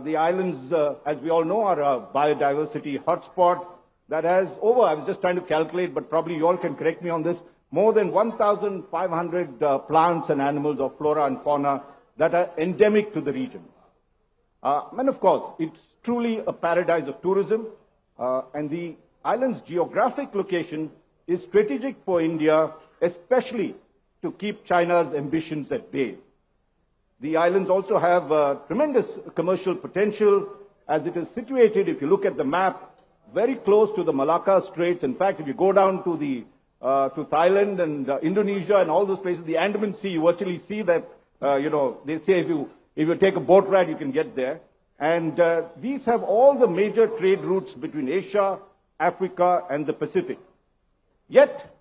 The islands, as we all know, are a biodiversity hotspot that has I was just trying to calculate, but probably you all can correct me on this, more than 1,500 plants and animals of flora and fauna that are endemic to the region. And of course, it's truly a paradise of tourism, and the island's geographic location is strategic for India, especially to keep China's ambitions at bay. The islands also have tremendous commercial potential, as it is situated, if you look at the map, very close to the Malacca Straits. In fact, if you go down to to Thailand and Indonesia and all those places, the Andaman Sea, you virtually see that, they say if you take a boat ride, you can get there. And these have all the major trade routes between Asia, Africa, and the Pacific. Yet,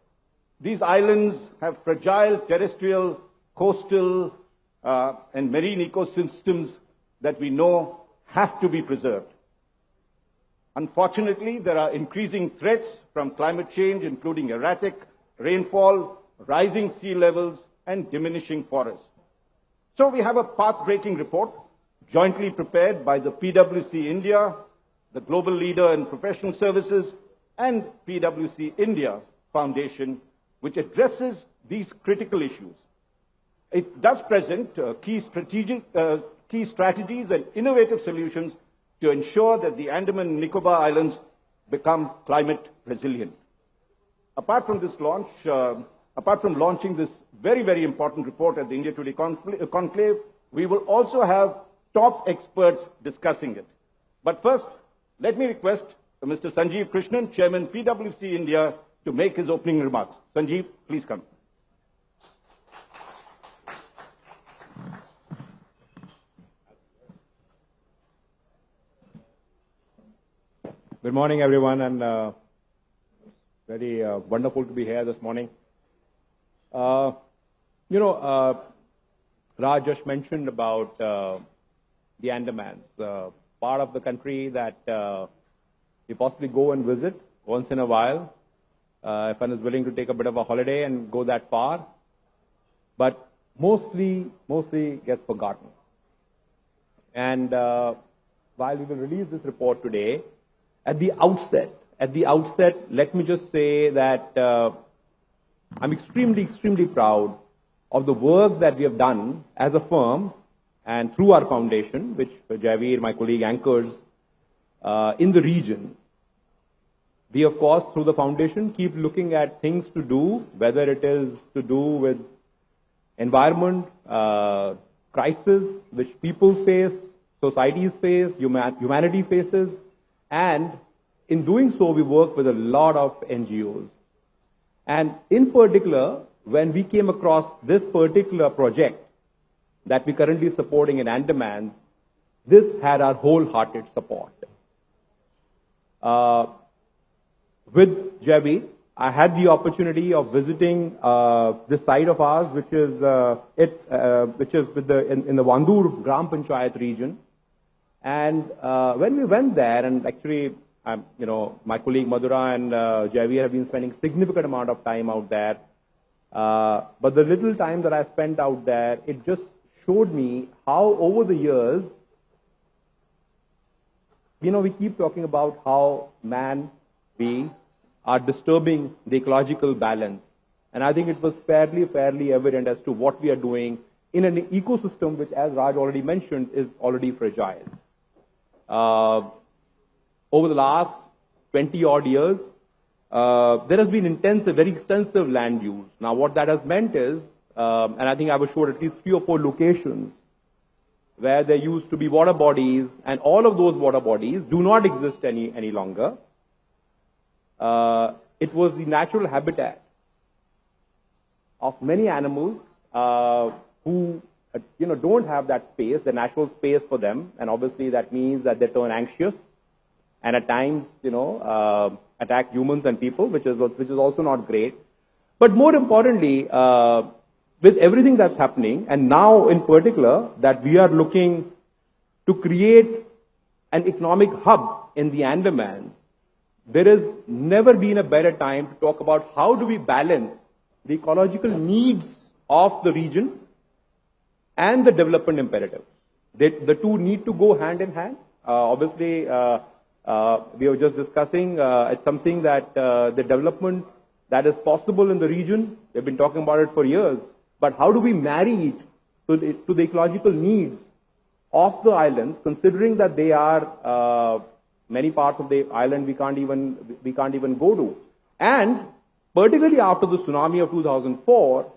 these islands have fragile terrestrial, coastal, and marine ecosystems that we know have to be preserved. Unfortunately, there are increasing threats from climate change, including erratic rainfall, rising sea levels, and diminishing forests. So we have a path-breaking report, jointly prepared by the PwC India, the global leader in professional services, and PwC India Foundation, which addresses these critical issues. It does present key strategies and innovative solutions to ensure that the Andaman and Nicobar Islands become climate resilient. Apart from this launch, apart from launching this very, very important report at the India Today Conclave, we will also have top experts discussing it. But first, let me request Mr. Sanjeev Krishnan, Chairman, PwC India, to make his opening remarks. Sanjeev, please come. Good morning, everyone, and very wonderful to be here this morning. Raj just mentioned about the Andamans, part of the country that we possibly go and visit once in a while, if one is willing to take a bit of a holiday and go that far, but mostly gets forgotten. And while we will release this report today, at the outset, let me just say that I'm extremely proud of the work that we have done as a firm and through our foundation, which Javeer, my colleague, anchors in the region. We, of course, through the foundation, keep looking at things to do, whether it is to do with environment, crisis, which people face, societies face, humanity faces, and in doing so, we work with a lot of NGOs. And in particular, when we came across this particular project that we're currently supporting in Andamans, this had our wholehearted support. With Javi, I had the opportunity of visiting this site of ours, which is in the Vandur Gram Panchayat region. And when we went there, and actually, my colleague Madhura and Javier have been spending significant amount of time out there. But the little time that I spent out there, it just showed me how over the years, we keep talking about how we are disturbing the ecological balance. And I think it was fairly evident as to what we are doing in an ecosystem which, as Raj already mentioned, is already fragile. Over the last 20-odd years, there has been very extensive land use. Now, what that has meant is, and I think I was showed at least 3 or 4 locations where there used to be water bodies, and all of those water bodies do not exist any longer. It was the natural habitat of many animals who don't have that space, the natural space for them, and obviously that means that they turn anxious and at times, attack humans and people, which is also not great. But more importantly, with everything that's happening, and now in particular that we are looking to create an economic hub in the Andamans, there has never been a better time to talk about how do we balance the ecological needs of the region and the development imperative. The two need to go hand in hand. Obviously, we were just discussing, it's something that the development that is possible in the region, we've been talking about it for years, but how do we marry it to the ecological needs of the islands, considering that they are many parts of the island we can't even go to. And particularly after the tsunami of 2004,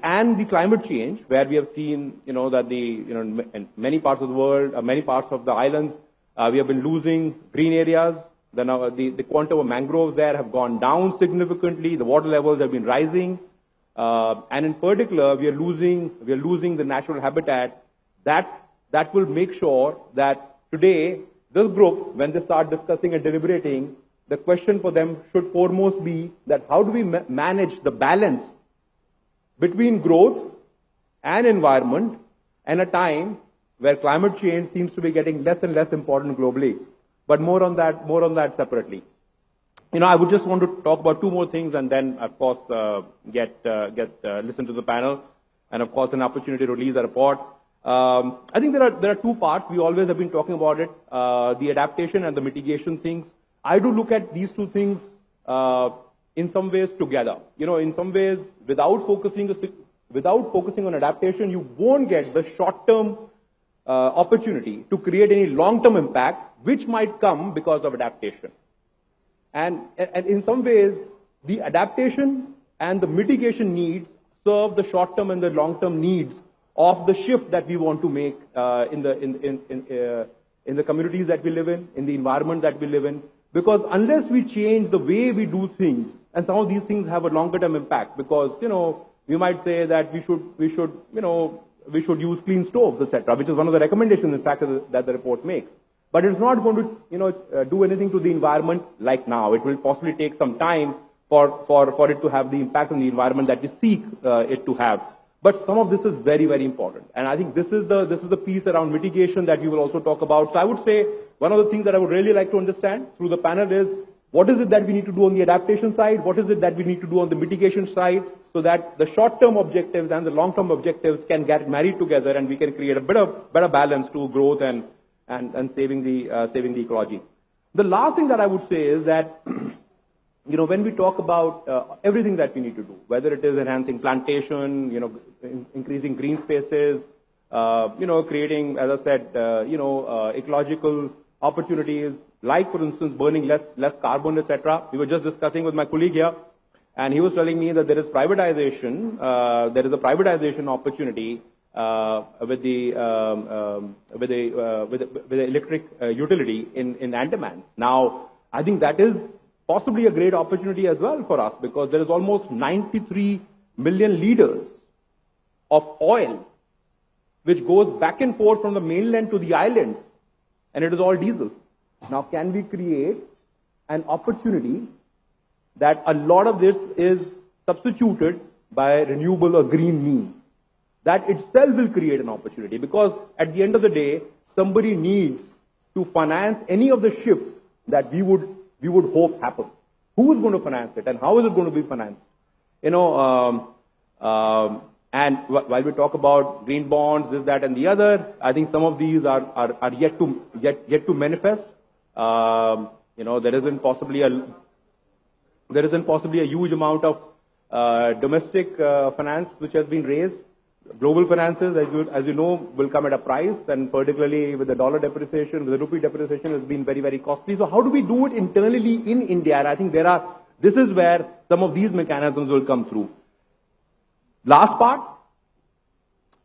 and the climate change, where we have seen, that in many parts of the world, many parts of the islands, we have been losing green areas. The quantum of mangroves there have gone down significantly. The water levels have been rising, and in particular, we are losing the natural habitat. That will make sure that today, this group, when they start discussing and deliberating, the question for them should foremost be that how do we manage the balance between growth and environment in a time where climate change seems to be getting less and less important globally. But more on that separately. I would just want to talk about two more things and then, of course, listen to the panel and, of course, an opportunity to release a report. I think there are two parts. We always have been talking about it, the adaptation and the mitigation things. I do look at these two things in some ways together. In some ways, without focusing on adaptation, you won't get the short-term opportunity to create any long-term impact, which might come because of adaptation. And in some ways, the adaptation and the mitigation needs serve the short-term and the long-term needs of the shift that we want to make in the communities that we live in the environment that we live in. Because unless we change the way we do things, and some of these things have a longer-term impact, because we might say that we should use clean stoves, etc., which is one of the recommendations, in fact, that the report makes. But it's not going to do anything to the environment like now. It will possibly take some time for it to have the impact on the environment that we seek it to have. But some of this is very, very important. And I think this is the piece around mitigation that we will also talk about. So I would say one of the things that I would really like to understand through the panel is what is it that we need to do on the adaptation side? What is it that we need to do on the mitigation side so that the short-term objectives and the long-term objectives can get married together and we can create a better balance to growth and saving the ecology. The last thing that I would say is that when we talk about everything that we need to do, whether it is enhancing plantation, increasing green spaces, creating, as I said, ecological opportunities, like, for instance, burning less carbon, etc. We were just discussing with my colleague here, and he was telling me that there is privatization. There is a privatization opportunity with the electric utility in Andaman. Now, I think that is possibly a great opportunity as well for us, because there is almost 93 million liters of oil which goes back and forth from the mainland to the islands, and it is all diesel. Now, can we create an opportunity that a lot of this is substituted by renewable or green means? That itself will create an opportunity, because at the end of the day, somebody needs to finance any of the shifts that we would hope happens. Who is going to finance it, and how is it going to be financed? And while we talk about green bonds, this, that, and the other, I think some of these are yet to manifest. There isn't possibly a huge amount of domestic finance which has been raised. Global finances, as you know, will come at a price, and particularly with the dollar depreciation, with the rupee depreciation, has been very, very costly. So how do we do it internally in India? And I think this is where some of these mechanisms will come through. Last part,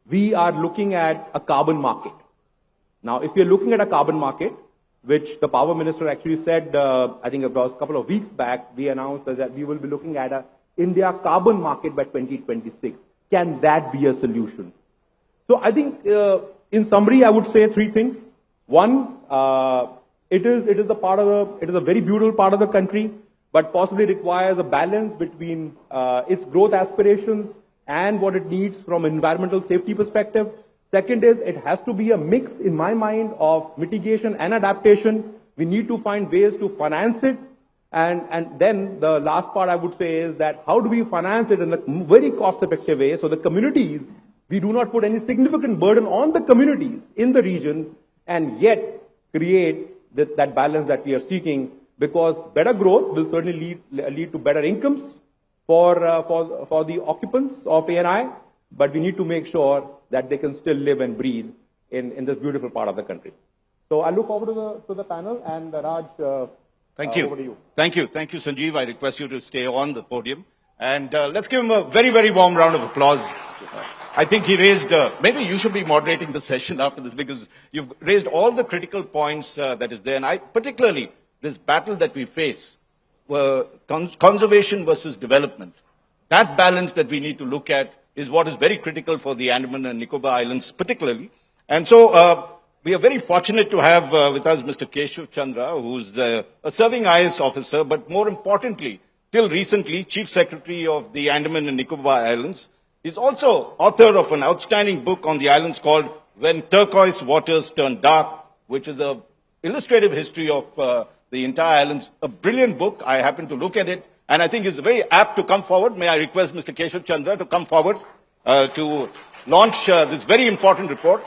we are looking at a carbon market. Now, if we are looking at a carbon market, which the power minister actually said, I think about a couple of weeks back, we announced that we will be looking at a India carbon market by 2026. Can that be a solution? So I think, in summary, I would say three things. One, it is a very beautiful part of the country, but possibly requires a balance between its growth aspirations and what it needs from an environmental safety perspective. Second is, it has to be a mix, in my mind, of mitigation and adaptation. We need to find ways to finance it. And then the last part I would say is that how do we finance it in a very cost-effective way so the communities we do not put any significant burden on the communities in the region and yet create that balance that we are seeking, because better growth will certainly lead to better incomes for the occupants of ANI, but we need to make sure that they can still live and breathe in this beautiful part of the country. So I look forward to the panel, and Raj, thank you. Over to you. Thank you, Sanjeev. I request you to stay on the podium, and let's give him a very, very warm round of applause. I think he raised, maybe you should be moderating the session after this, because you've raised all the critical points that is there. And particularly this battle that we face, conservation versus development, that balance that we need to look at is what is very critical for the Andaman and Nicobar Islands particularly. And so we are very fortunate to have with us Mr. Keshav Chandra, who's a serving IAS officer, but more importantly, till recently, Chief Secretary of the Andaman and Nicobar Islands. He's also author of an outstanding book on the islands called When Turquoise Waters Turn Dark, which is an illustrative history of the entire islands. A brilliant book. I happened to look at it, and I think it's very apt to come forward. May I request Mr. Keshav Chandra to come forward to launch this very important report.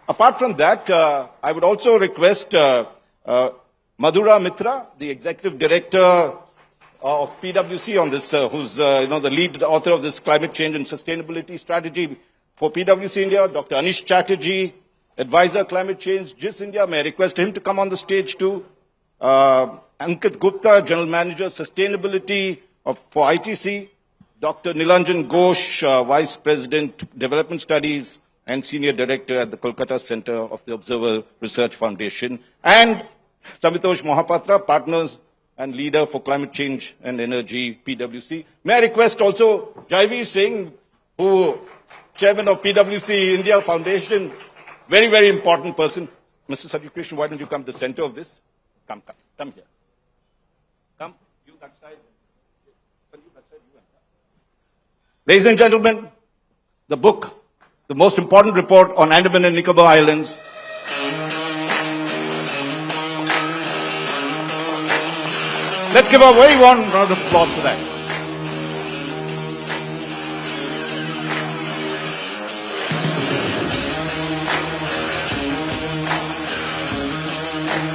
Apart from that, I would also request Madhura Mitra, the Executive Director of PwC on this, who's the lead author of this climate change and sustainability strategy for PwC India, Dr. Anish Chatterjee, advisor climate change, GIS India. May I request him to come on the stage too? Ankit Gupta, general manager sustainability for ITC, Dr. Nilanjan Ghosh, vice president development studies and senior director at the Kolkata Center of the Observer Research Foundation, and Sambitosh Mohapatra, partners and leader for climate change and energy, PwC. May I request also Jaiveer Singh, who chairman of PwC India Foundation, very, very important person. Mr. Sanjeev Krishnan, why don't you come to the center of this? Come here. Come, you that side. Ladies and gentlemen, the book, the most important report on Andaman and Nicobar Islands, let's give a very warm round of applause for that.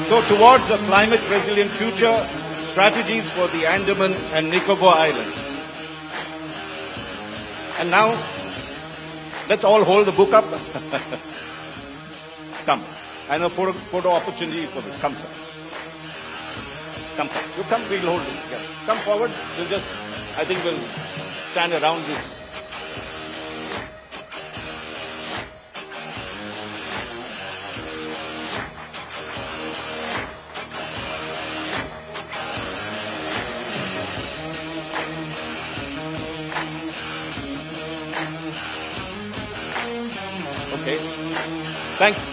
So, towards a climate resilient future, strategies for the Andaman and Nicobar Islands. And now, let's all hold the book up. Come. And a photo opportunity for this. Come, sir. Come. You come, we'll hold it together. Come forward. We'll just, I think we'll stand around this. Okay.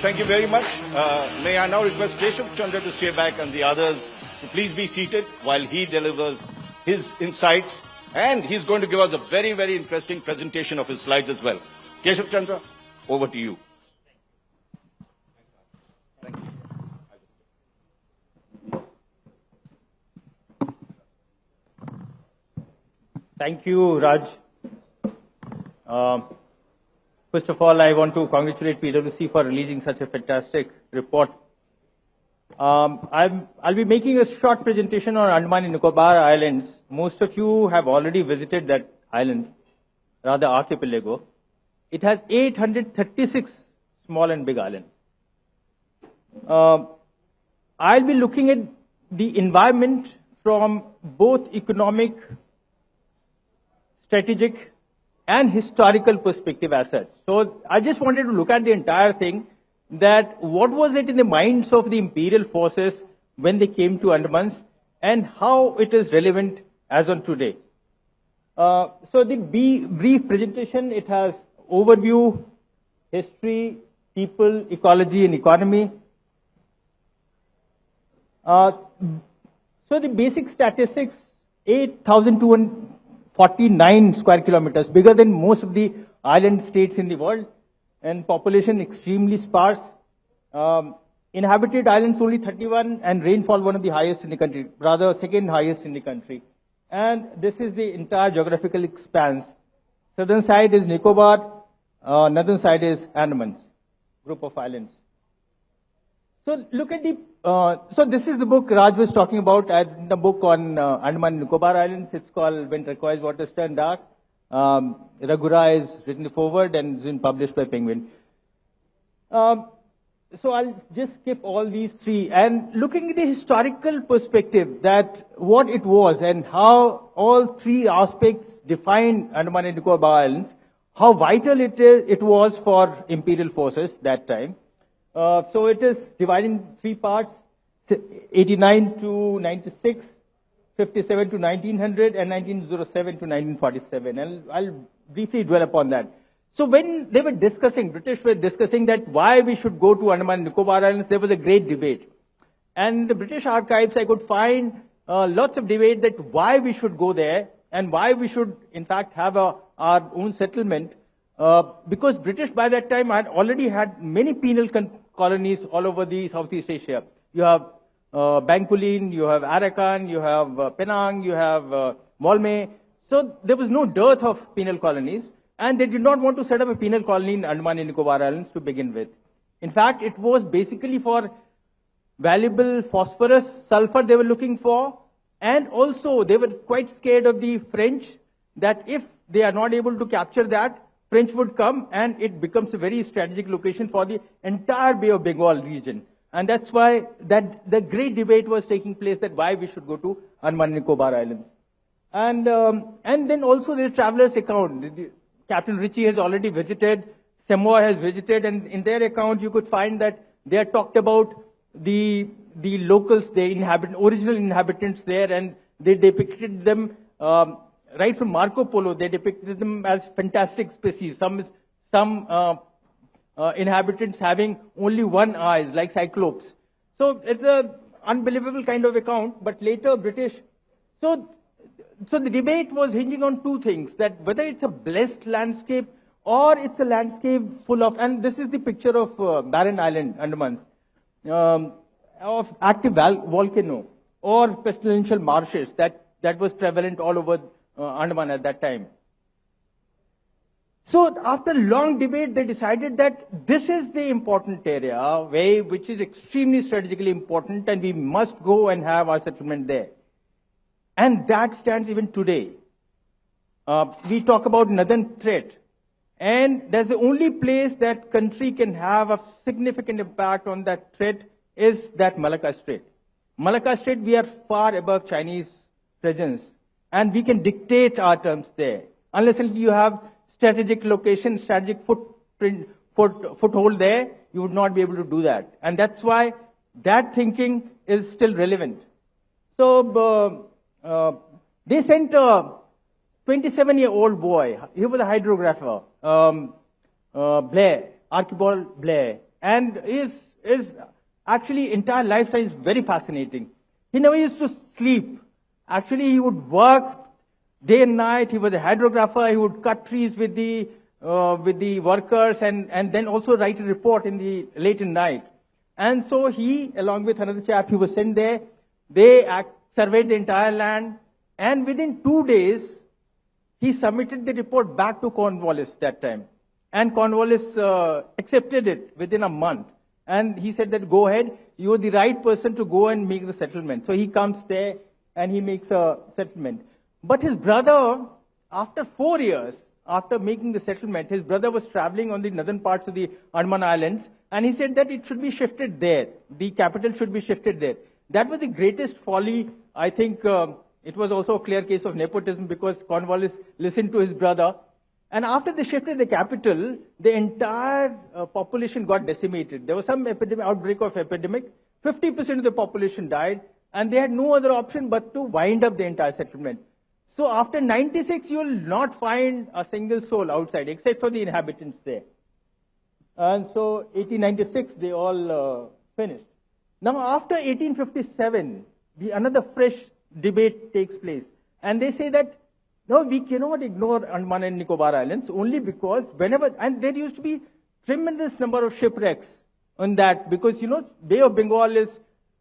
Thank you very much. May I now request Keshav Chandra to stay back and the others to please be seated while he delivers his insights, and he's going to give us a very, very interesting presentation of his slides as well. Keshav Chandra, over to you. Thank you. Thank you, Raj. First of all, I want to congratulate PwC for releasing such a fantastic report. I'll be making a short presentation on Andaman and Nicobar Islands. Most of you have already visited that island, rather archipelago. It has 836 small and big islands. I'll be looking at the environment from both economic, strategic, and historical perspective as such. So I just wanted to look at the entire thing, that what was it in the minds of the imperial forces when they came to Andamans, and how it is relevant as on today. So the brief presentation, it has overview, history, people, ecology, and economy. So the basic statistics, 8,249 square kilometers, bigger than most of the island states in the world, and population extremely sparse. Inhabited islands only 31, and rainfall one of the highest in the country, rather second highest in the country. And this is the entire geographical expanse. Southern side is Nicobar, northern side is Andaman, group of islands. So look at the, so this is the book Raj was talking about, the book on Andaman and Nicobar Islands. It's called When Turquoise Waters Turn Dark. Raghura is written the forward and is been published by Penguin. So I'll just skip all these three and looking at the historical perspective that what it was and how all three aspects define Andaman and Nicobar Islands, how vital it was for imperial forces that time. So it is divided in three parts, 89 to 96, 57 to 1900, and 1907 to 1947. And I'll briefly dwell upon that. So when they were discussing, British were discussing that why we should go to Andaman and Nicobar Islands, there was a great debate. And the British archives, I could find lots of debate that why we should go there and why we should, in fact, have our own settlement. Because British by that time had already had many penal colonies all over the Southeast Asia. You have Bencoolen, you have Arakan, you have Penang, you have Walme. So there was no dearth of penal colonies. And they did not want to set up a penal colony in Andaman and Nicobar Islands to begin with. In fact, it was basically for valuable phosphorus, sulfur they were looking for. And also, they were quite scared of the French, that if they are not able to capture that, French would come and it becomes a very strategic location for the entire Bay of Bengal region. And that's why the great debate was taking place that why we should go to Andaman and Nicobar Islands. And then also the traveler's account. Captain Ritchie has already visited, Samoa has visited, and in their account you could find that they are talked about the locals, the original inhabitants there, and they depicted them, right from Marco Polo, they depicted them as fantastic species. Some inhabitants having only one eye, like cyclopes. So it's an unbelievable kind of account, but later British, so the debate was hinging on two things, that whether it's a blessed landscape or it's a landscape full of, and this is the picture of barren island, Andamans, of active volcano or pestilential marshes that was prevalent all over Andaman at that time. So after long debate, they decided that this is the important area, which is extremely strategically important, and we must go and have our settlement there. And that stands even today. We talk about northern threat. And that's the only place that country can have a significant impact on that threat is that Malacca Strait. Malacca Strait, we are far above Chinese presence. And we can dictate our terms there. Unless you have strategic location, strategic foothold there, you would not be able to do that. And that's why that thinking is still relevant. So, they sent a 27-year-old boy. He was a hydrographer, Blair, Archibald Blair, and his actually entire lifetime is very fascinating. He never used to sleep. Actually, he would work day and night. He was a hydrographer. He would cut trees with the workers and then also write a report in the late in night. And so he, along with another chap, he was sent there. They surveyed the entire land, and within 2 days, he submitted the report back to Cornwallis that time. And Cornwallis accepted it within a month. And he said that, go ahead, you're the right person to go and make the settlement. So he comes there and he makes a settlement. But his brother, after 4 years, after making the settlement, his brother was traveling on the northern parts of the Andaman Islands, and he said that it should be shifted there. The capital should be shifted there. That was the greatest folly. I think it was also a clear case of nepotism because Cornwallis listened to his brother. And after they shifted the capital, the entire population got decimated. There was some outbreak of epidemic. 50% of the population died, and they had no other option but to wind up the entire settlement. So after 96, you will not find a single soul outside, except for the inhabitants there. And so 1896, they all finished. Now, after 1857, another fresh debate takes place. And they say that, no, we cannot ignore Andaman and Nicobar Islands only because and there used to be tremendous number of shipwrecks on that because, Bay of Bengal is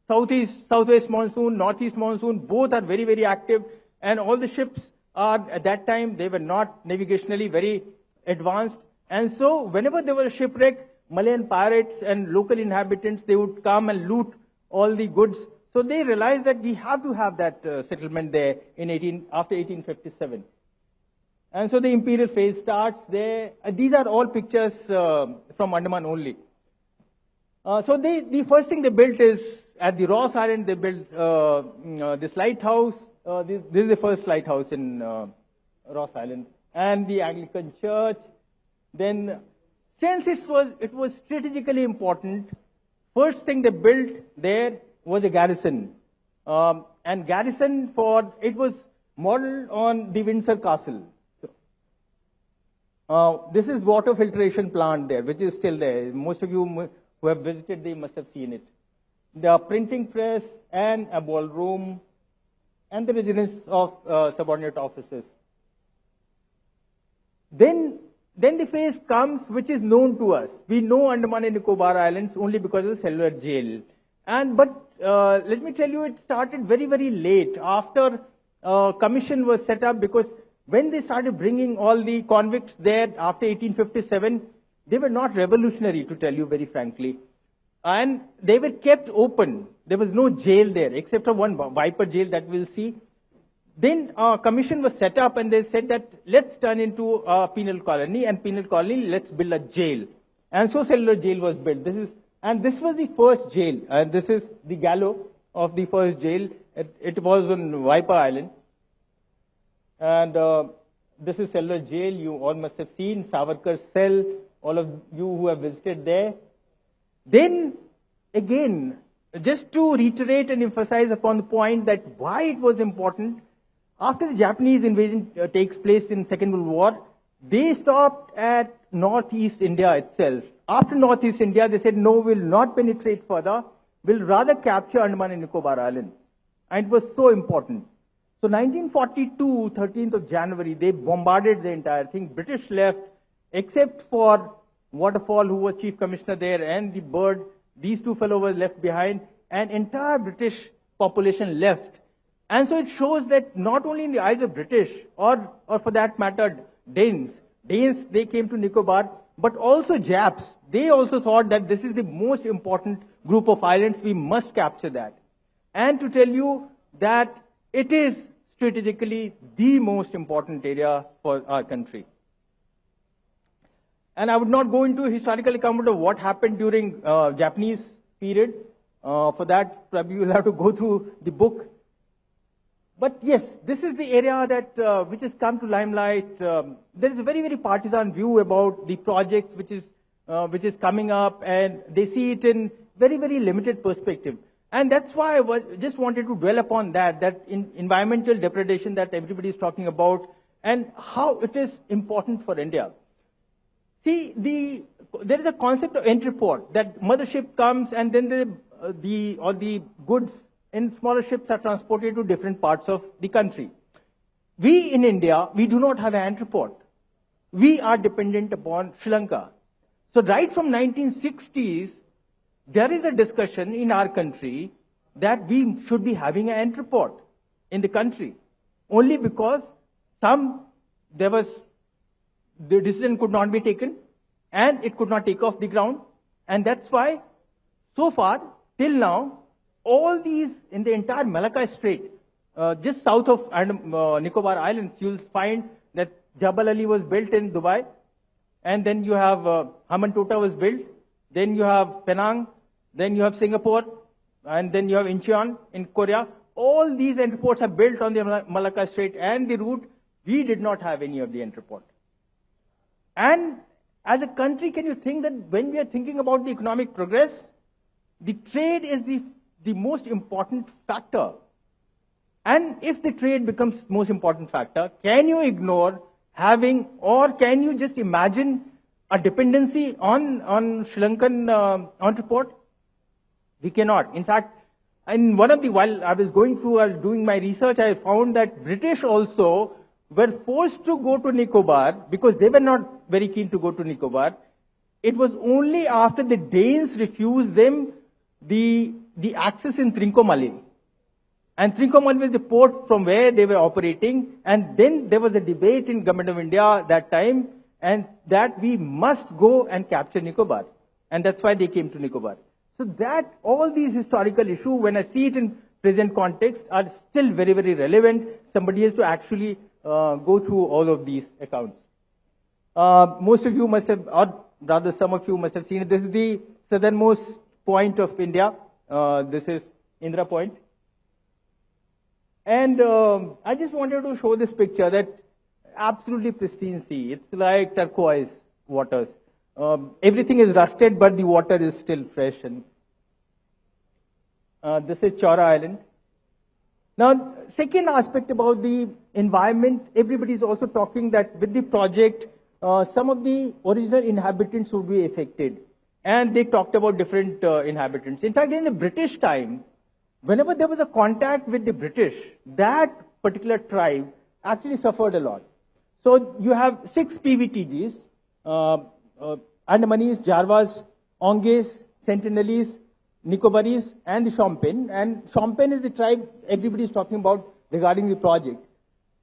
southwest monsoon, northeast monsoon, both are very, very active. And all the ships are, at that time, they were not navigationally very advanced. And so whenever there was a shipwreck, Malayan pirates and local inhabitants, they would come and loot all the goods. So they realized that we have to have that settlement there after 1857. And so the imperial phase starts there. These are all pictures from Andaman only. So the first thing they built is, at the Ross Island, they built this lighthouse. This is the first lighthouse in Ross Island. And the Anglican church. Then, since it was strategically important, first thing they built there was a garrison. And garrison it was modeled on the Windsor Castle. This is water filtration plant there, which is still there. Most of you who have visited, they must have seen it. The printing press and a ballroom and the residence of subordinate officers. Then the phase comes which is known to us. We know Andaman and Nicobar Islands only because of the cellular jail. But let me tell you, it started very, very late after commission was set up, because when they started bringing all the convicts there after 1857, they were not revolutionary, to tell you very frankly. And they were kept open. There was no jail there, except for one Viper jail that we'll see. Then a commission was set up and they said that let's turn into a penal colony, and penal colony, let's build a jail. And so cellular jail was built. This was the first jail, and this is the gallows of the first jail. It was on Viper Island. And this is cellular jail. You all must have seen Savarkar's cell, all of you who have visited there. Then, again, just to reiterate and emphasize upon the point that why it was important, after the Japanese invasion takes place in Second World War, they stopped at Northeast India itself. After Northeast India, they said, no, we'll not penetrate further. We'll rather capture Andaman and Nicobar Islands. And it was so important. So 1942, 13th of January, they bombarded the entire thing. British left, except for Waterfall, who was chief commissioner there, and the Bird. These two fellows were left behind, and entire British population left. And so it shows that not only in the eyes of British, or for that matter, Danes, they came to Nicobar, but also Japs. They also thought that this is the most important group of islands, we must capture that. And to tell you that it is strategically the most important area for our country. And I would not go into historical account of what happened during Japanese period. For that, probably you'll have to go through the book. But yes, this is the area that which has come to limelight. There is a very, very partisan view about the projects which is coming up, and they see it in very, very limited perspective. And that's why I just wanted to dwell upon that environmental degradation that everybody is talking about, and how it is important for India. See, there is a concept of entreport, that mothership comes and then all the goods in smaller ships are transported to different parts of the country. We in India, we do not have an entreport. We are dependent upon Sri Lanka. So right from 1960s, there is a discussion in our country that we should be having an entreport in the country. Only because the decision could not be taken, and it could not take off the ground. And that's why, so far, till now, all these in the entire Malacca Strait, just south of Nicobar Islands, you'll find that Jabal Ali was built in Dubai, and then you have Hambantota was built, then you have Penang, then you have Singapore, and then you have Incheon in Korea. All these entreports are built on the Malacca Strait, and the route, we did not have any of the entreport. And as a country, can you think that when we are thinking about the economic progress, the trade is the most important factor. And if the trade becomes most important factor, can you ignore having, or can you just imagine a dependency on Sri Lankan entreport? We cannot. In fact, while I was going through doing my research, I found that British also were forced to go to Nicobar because they were not very keen to go to Nicobar. It was only after the Danes refused them the access in Trincomalee. And Trincomalee was the port from where they were operating. And then there was a debate in Government of India that time. and that we must go and capture Nicobar. And that's why they came to Nicobar. So that all these historical issues, when I see it in present context, are still very, very relevant. Somebody has to actually go through all of these accounts. Most of you must have, or rather some of you must have seen it. This is the southernmost point of India. This is Indra Point. And I just wanted to show this picture, that absolutely pristine sea. It's like turquoise waters. Everything is rusted, but the water is still fresh. And this is Chora Island. Now, second aspect about the environment, everybody is also talking that with the project, some of the original inhabitants would be affected. And they talked about different inhabitants. In fact, in the British time, whenever there was a contact with the British, that particular tribe actually suffered a lot. So you have 6 PVTGs, Andamanese, Jarvas, Onges, Sentinelese, Nicobarese, and the Shompen. And Shompen is the tribe everybody is talking about regarding the project.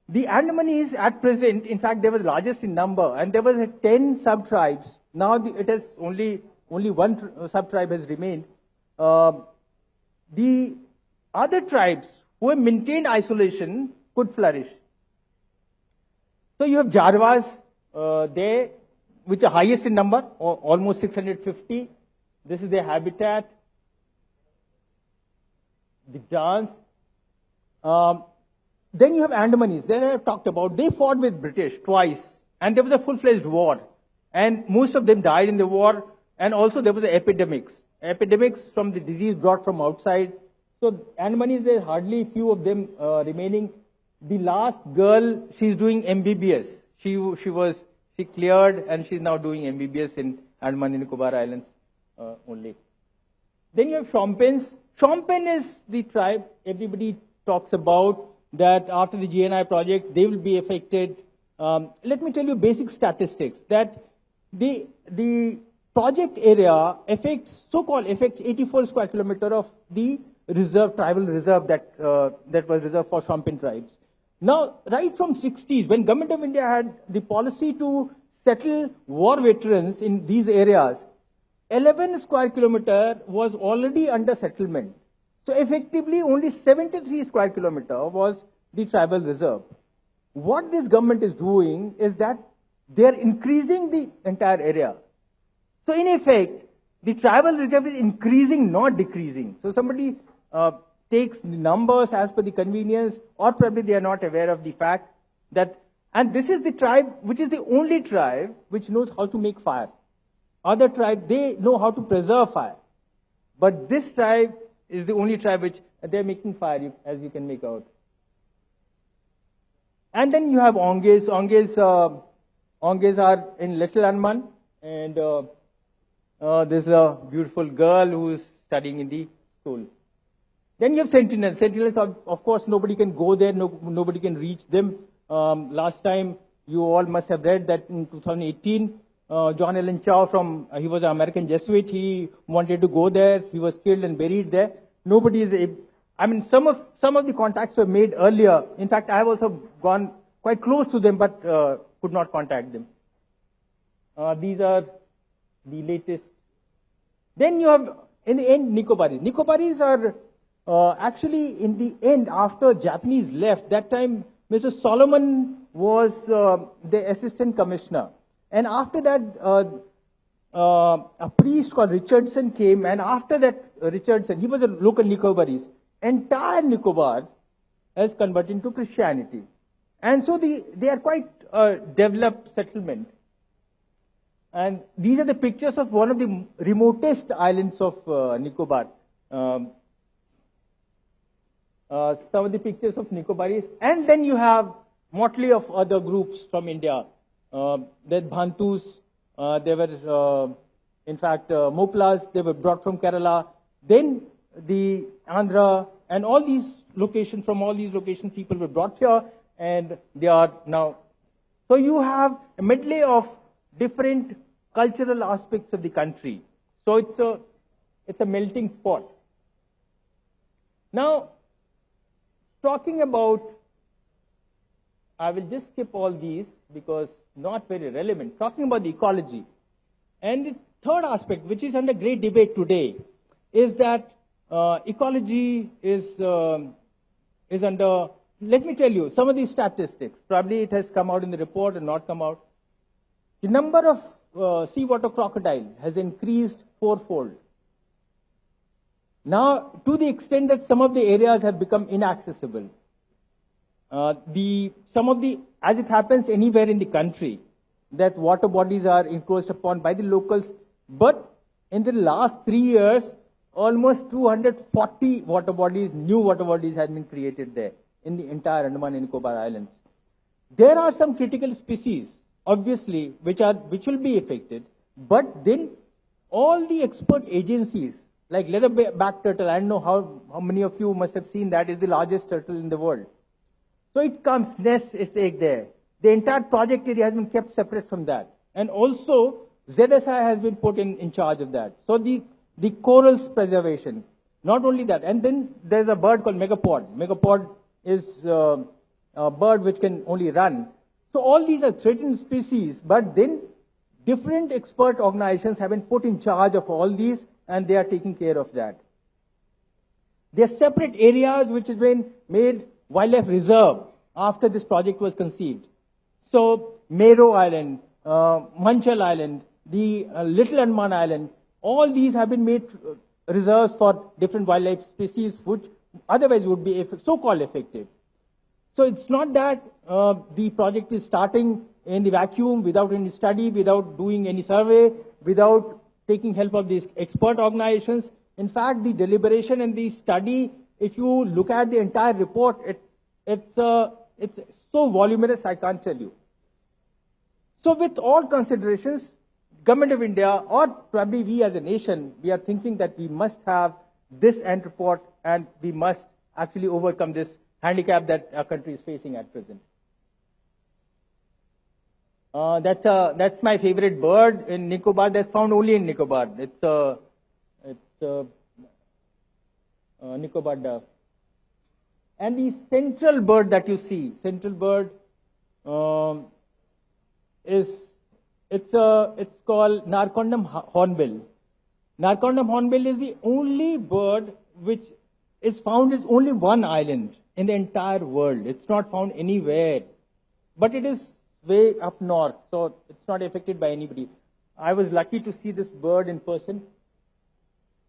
The Andamanese at present, in fact, they were the largest in number, and there were 10 sub-tribes. Now it has only one sub-tribe has remained. The other tribes who have maintained isolation could flourish. So you have Jarvas there, which are highest in number, almost 650. This is their habitat. The dance. Then you have Andamanese. That I have talked about. They fought with British twice, and there was a full-fledged war. And most of them died in the war, and also there was epidemics from the disease brought from outside. So Andamanese, there are hardly few of them remaining. The last girl, she's doing MBBS. She cleared, and she's now doing MBBS in Andaman and Nicobar Islands only. Then you have Shompens. Shompen is the tribe everybody talks about, that after the GNI project, they will be affected. Let me tell you basic statistics, that the project area affects 84 square kilometer of the reserve, tribal reserve that was reserved for Shompen tribes. Now, right from 60s, when Government of India had the policy to settle war veterans in these areas, 11 square kilometer was already under settlement. So effectively, only 73 square kilometer was the tribal reserve. What this government is doing is that they are increasing the entire area. So in effect, the tribal reserve is increasing, not decreasing. So somebody takes the numbers as per the convenience, or probably they are not aware of the fact that, and this is the tribe which is the only tribe which knows how to make fire. Other tribes, they know how to preserve fire. But this tribe is the only tribe which they're making fire, as you can make out. And then you have Onges. Onges are in Little Andaman, and there's a beautiful girl who is studying in the school. Then you have Sentinels. Sentinels, of course, nobody can go there, nobody can reach them. Last time, you all must have read that in 2018, John Allen Chow he was an American Jesuit, he wanted to go there, he was killed and buried there. Nobody is able, I mean, some of the contacts were made earlier. In fact, I have also gone quite close to them, but could not contact them. These are the latest. Then you have, in the end, Nicobaris. Nicobaris are actually, in the end, after Japanese left, that time Mr. Solomon was the assistant commissioner. And after that, a priest called Richardson came, and after that, Richardson, he was a local Nicobarese. Entire Nicobar has converted into Christianity. And so they are quite developed settlement. And these are the pictures of one of the remotest islands of Nicobar. Some of the pictures of Nicobaris. And then you have motley of other groups from India. There Bhantus, there were, in fact, Moplas, they were brought from Kerala. Then the Andhra, and all these locations, from all these locations, people were brought here, and they are now. So you have a medley of different cultural aspects of the country. So it's a melting pot. Now, talking about, I will just skip all these because not very relevant, talking about the ecology. And the third aspect, which is under great debate today, is that ecology is under, let me tell you, some of these statistics, probably it has come out in the report and not come out. The number of seawater crocodile has increased fourfold. Now, to the extent that some of the areas have become inaccessible, as it happens anywhere in the country, that water bodies are encroached upon by the locals, but in the last 3 years, almost 240 water bodies, new water bodies have been created there in the entire Andaman and Nicobar Islands. There are some critical species, obviously, which will be affected, but then all the expert agencies, like leatherback turtle, I don't know how many of you must have seen that, is the largest turtle in the world. So it comes, nests its egg there. The entire project area has been kept separate from that. And also, ZSI has been put in charge of that. So the corals preservation, not only that, and then there's a bird called megapod. Megapod is a bird which can only run. So all these are threatened species, but then different expert organizations have been put in charge of all these, and they are taking care of that. There are separate areas which has been made wildlife reserve after this project was conceived. So Mero Island, Manchal Island, the Little Andaman Island, all these have been made reserves for different wildlife species which otherwise would be so-called effective. So it's not that the project is starting in the vacuum without any study, without doing any survey, without taking help of these expert organizations. In fact, the deliberation and the study, if you look at the entire report, it's so voluminous, I can't tell you. So with all considerations, Government of India, or probably we as a nation, we are thinking that we must have this end report and we must actually overcome this handicap that our country is facing at present. That's my favorite bird in Nicobar. That's found only in Nicobar. It's a Nicobar dove. And the central bird that you see, central bird, it's called Narcondam hornbill. Narcondam hornbill is the only bird which is found in only one island in the entire world. It's not found anywhere, but it is way up north, so it's not affected by anybody. I was lucky to see this bird in person.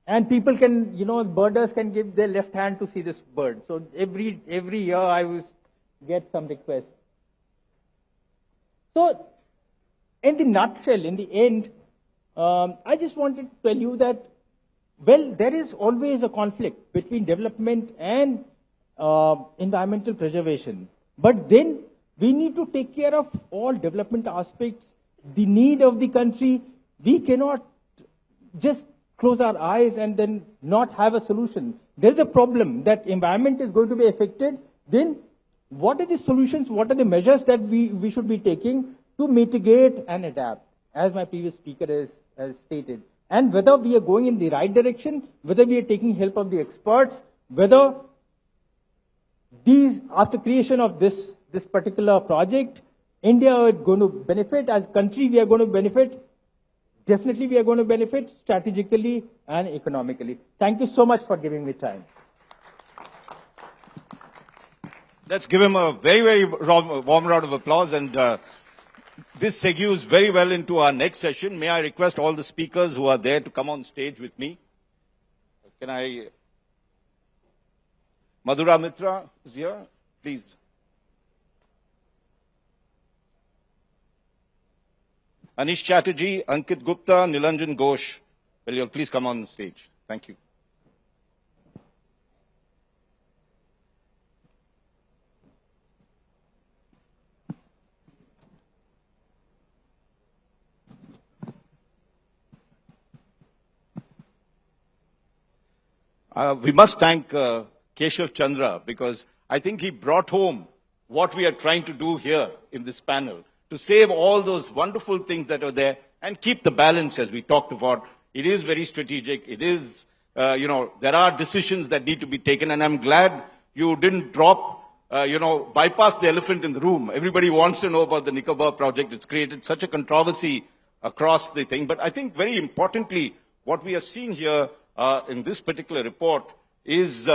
And people can, birders can give their left hand to see this bird. So every year I get some requests. So in the nutshell, in the end, I just wanted to tell you that, well, there is always a conflict between development and environmental preservation. But then we need to take care of all development aspects, the need of the country. We cannot just close our eyes and then not have a solution. There's a problem that environment is going to be affected. Then what are the solutions, what are the measures that we should be taking to mitigate and adapt, as my previous speaker has stated. And whether we are going in the right direction, whether we are taking help of the experts, whether after creation of this particular project, India is going to benefit, as a country we are going to benefit. Definitely we are going to benefit strategically and economically. Thank you so much for giving me time. Let's give him a very, very warm round of applause. And this segues very well into our next session. May I request all the speakers who are there to come on stage with me? Madhura Mitra is here, please. Anish Chatterjee, Ankit Gupta, Nilanjan, Ghosh. Will you please come on stage? Thank you. We must thank Keshav Chandra, because I think he brought home what we are trying to do here in this panel, to save all those wonderful things that are there and keep the balance, as we talked about. It is very strategic. It is, there are decisions that need to be taken, and I'm glad you didn't drop bypass the elephant in the room. Everybody wants to know about the Nicobar project. It's created such a controversy across the thing. But I think very importantly, what we are seeing here in this particular report is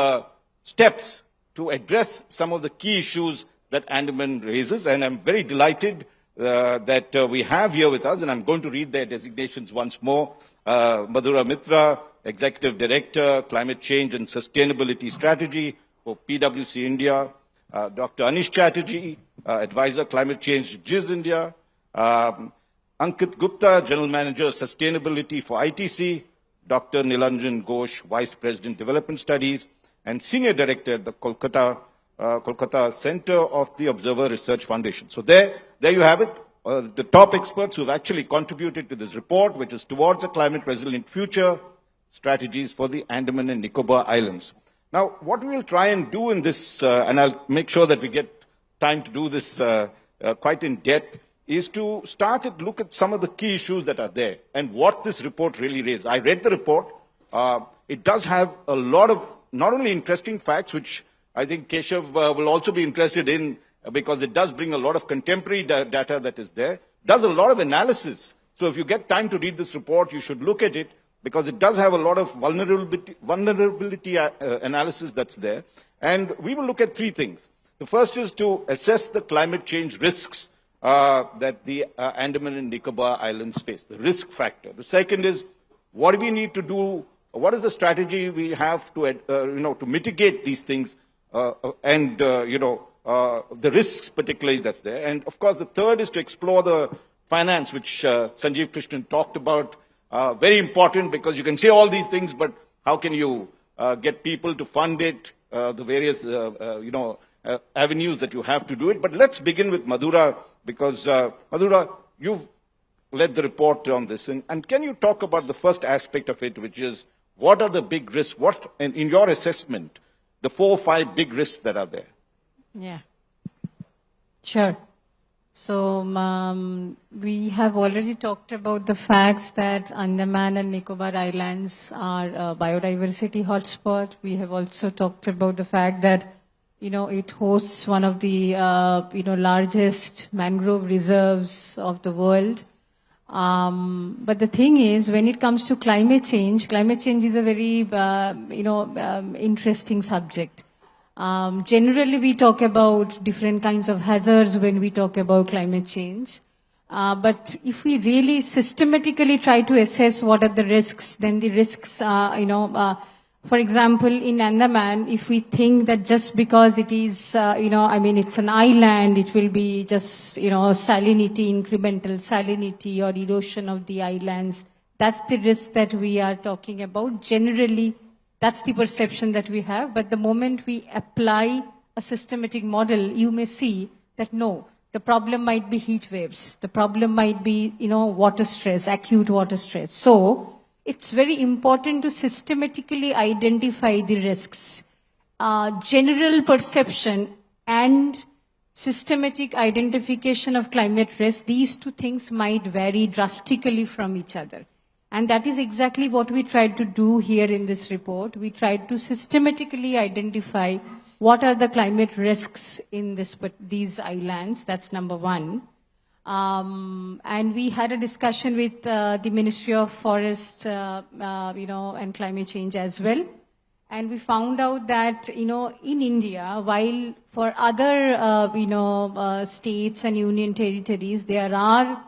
steps to address some of the key issues that Andaman raises. And I'm very delighted that we have here with us, and I'm going to read their designations once more. Madhura Mitra, Executive Director, Climate Change and Sustainability Strategy for PwC India. Dr. Anish Chatterjee, Advisor, Climate Change, GIZ India. Ankit Gupta, General Manager, Sustainability for ITC. Dr. Nilanjan Ghosh, Vice President, Development Studies, and Senior Director at the Kolkata Center of the Observer Research Foundation. So there you have it. The top experts who've actually contributed to this report, which is towards a climate resilient future, strategies for the Andaman and Nicobar Islands. Now, what we will try and do in this, and I'll make sure that we get time to do this quite in depth, is to start and look at some of the key issues that are there and what this report really raises. I read the report. It does have a lot of not only interesting facts, which I think Keshav will also be interested in, because it does bring a lot of contemporary data that is there, does a lot of analysis. So if you get time to read this report, you should look at it, because it does have a lot of vulnerability analysis that's there. And we will look at three things. The first is to assess the climate change risks that the Andaman and Nicobar Islands face, the risk factor. The second is, what do we need to do? What is the strategy we have to, to mitigate these things and the risks particularly that's there? And of course, the third is to explore the finance, which Sanjeev Krishnan talked about. Very important, because you can say all these things, but how can you get people to fund it? The various, avenues that you have to do it. But let's begin with Madhura, because Madhura, you've led the report on this. And can you talk about the first aspect of it, which is what are the big risks? What, in your assessment, the 4 or 5 big risks that are there? Yeah, sure. So we have already talked about the facts that Andaman and Nicobar Islands are a biodiversity hotspot. We have also talked about the fact that it hosts one of the, largest mangrove reserves of the world. But the thing is, when it comes to climate change is a very, interesting subject. Generally, we talk about different kinds of hazards when we talk about climate change. But if we really systematically try to assess what are the risks, then the risks, for example, in Andaman, if we think that just because it is, it's an island, it will be just, salinity, incremental salinity or erosion of the islands, that's the risk that we are talking about. Generally, that's the perception that we have. But the moment we apply a systematic model, you may see that no, the problem might be heat waves. The problem might be, water stress, acute water stress. So it's very important to systematically identify the risks. General perception and systematic identification of climate risk, these two things might vary drastically from each other. And that is exactly what we tried to do here in this report. We tried to systematically identify what are the climate risks in these islands. That's number one. And we had a discussion with the Ministry of Forest, and Climate Change as well. And we found out that, in India, while for other, states and union territories, there are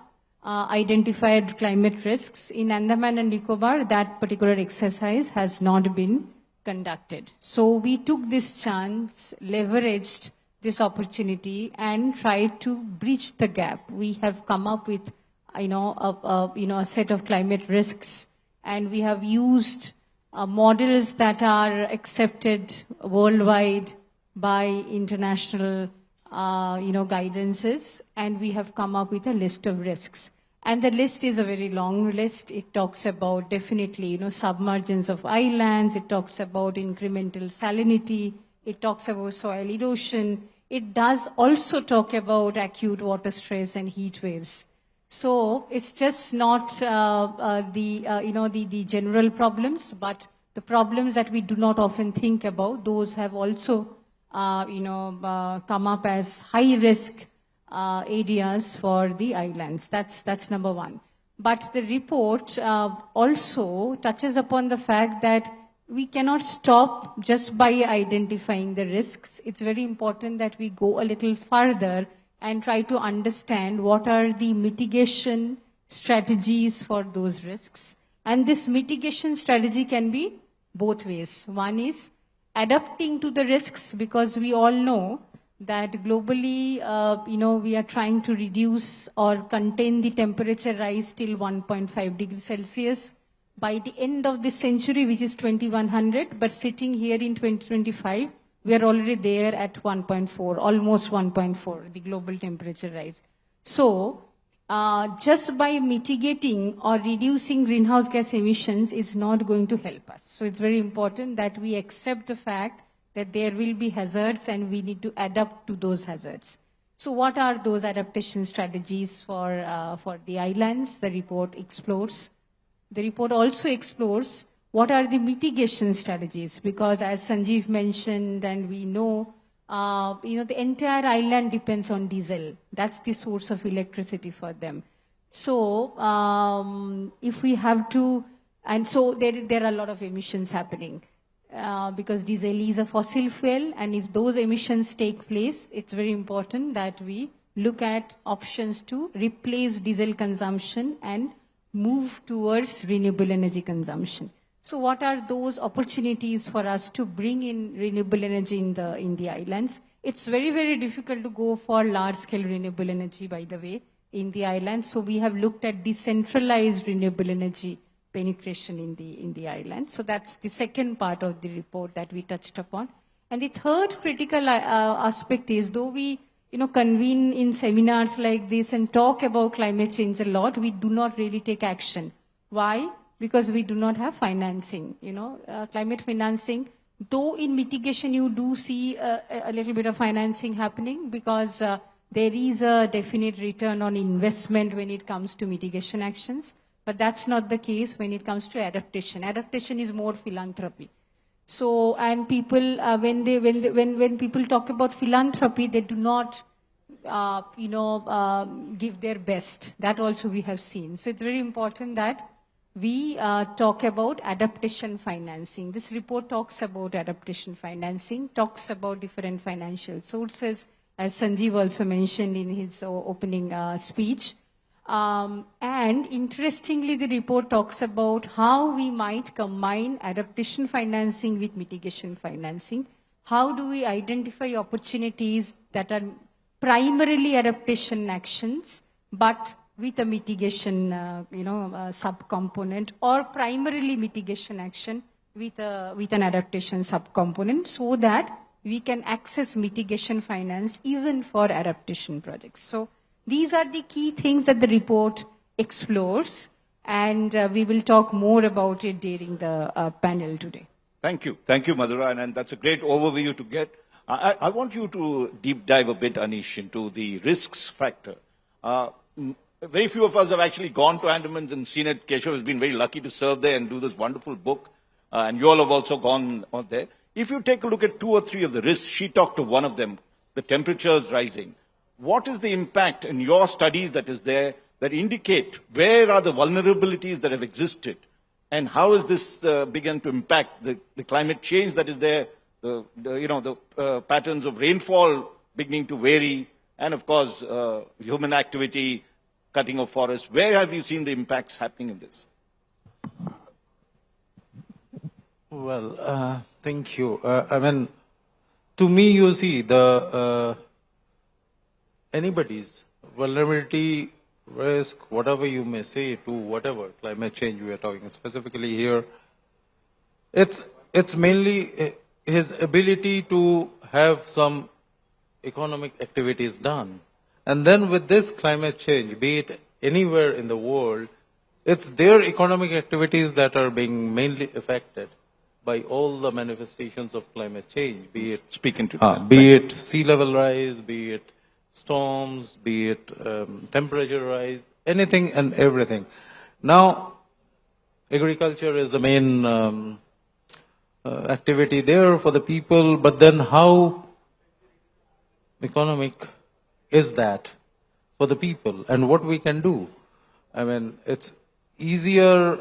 identified climate risks, in Andaman and Nicobar, that particular exercise has not been conducted. So we took this chance, leveraged this opportunity, and tried to bridge the gap. We have come up with, a set of climate risks, and we have used models that are accepted worldwide by international, guidances, and we have come up with a list of risks. And the list is a very long list. It talks about definitely, submergence of islands. It talks about incremental salinity. It talks about soil erosion. It does also talk about acute water stress and heat waves. So it's just not the general problems, but the problems that we do not often think about. Those have also come up as high risk areas for the islands. That's number one. But the report also touches upon the fact that we cannot stop just by identifying the risks. It's very important that we go a little further and try to understand what are the mitigation strategies for those risks. And this mitigation strategy can be both ways. One is adapting to the risks, because we all know that globally, we are trying to reduce or contain the temperature rise till 1.5 degrees Celsius by the end of this century, which is 2100. But sitting here in 2025, we are already there at 1.4, almost 1.4, the global temperature rise. So, just by mitigating or reducing greenhouse gas emissions is not going to help us. So it's very important that we accept the fact that there will be hazards and we need to adapt to those hazards. So what are those adaptation strategies for the islands? The report explores. The report also explores what are the mitigation strategies, because as Sanjeev mentioned and we know, the entire island depends on diesel. That's the source of electricity for them. So if we have to, and so there are a lot of emissions happening because diesel is a fossil fuel, and if those emissions take place, it's very important that we look at options to replace diesel consumption and move towards renewable energy consumption. So what are those opportunities for us to bring in renewable energy in the islands? It's very, very difficult to go for large-scale renewable energy, by the way, in the islands. So we have looked at decentralized renewable energy penetration in the islands. So that's the second part of the report that we touched upon. And the third critical aspect is, though we convene in seminars like this and talk about climate change a lot, we do not really take action. Why? Because we do not have financing, climate financing. Though in mitigation you do see a little bit of financing happening, because there is a definite return on investment when it comes to mitigation actions. But that's not the case when it comes to adaptation. Adaptation is more philanthropy. So, and people, when people talk about philanthropy, they do not, give their best. That also we have seen. So it's very important that we talk about adaptation financing. This report talks about adaptation financing, talks about different financial sources, as Sanjeev also mentioned in his opening speech. And interestingly, the report talks about how we might combine adaptation financing with mitigation financing. How do we identify opportunities that are primarily adaptation actions, but with a mitigation, subcomponent, or primarily mitigation action with an adaptation subcomponent, so that we can access mitigation finance even for adaptation projects. So these are the key things that the report explores, and we will talk more about it during the panel today. Thank you, Madhura, and that's a great overview to get. I want you to deep dive a bit, Anish, into the risks factor. Very few of us have actually gone to Andaman and seen it. Keshav has been very lucky to serve there and do this wonderful book. And you all have also gone on there. If you take a look at 2 or 3 of the risks, she talked of one of them, the temperatures rising. What is the impact in your studies that is there that indicate where are the vulnerabilities that have existed? And how has this begun to impact the climate change that is there, the patterns of rainfall beginning to vary, and of course, human activity, cutting of forests. Where have you seen the impacts happening in this? Well, thank you. To me, you see, anybody's vulnerability, risk, whatever you may say to whatever climate change we are talking specifically here, it's mainly his ability to have some economic activities done. And then with this climate change, be it anywhere in the world, it's their economic activities that are being mainly affected by all the manifestations of climate change, be it sea level rise, be it storms, be it temperature rise, anything and everything. Now, agriculture is the main activity there for the people, but then how economic is that for the people and what we can do. I mean, it's easier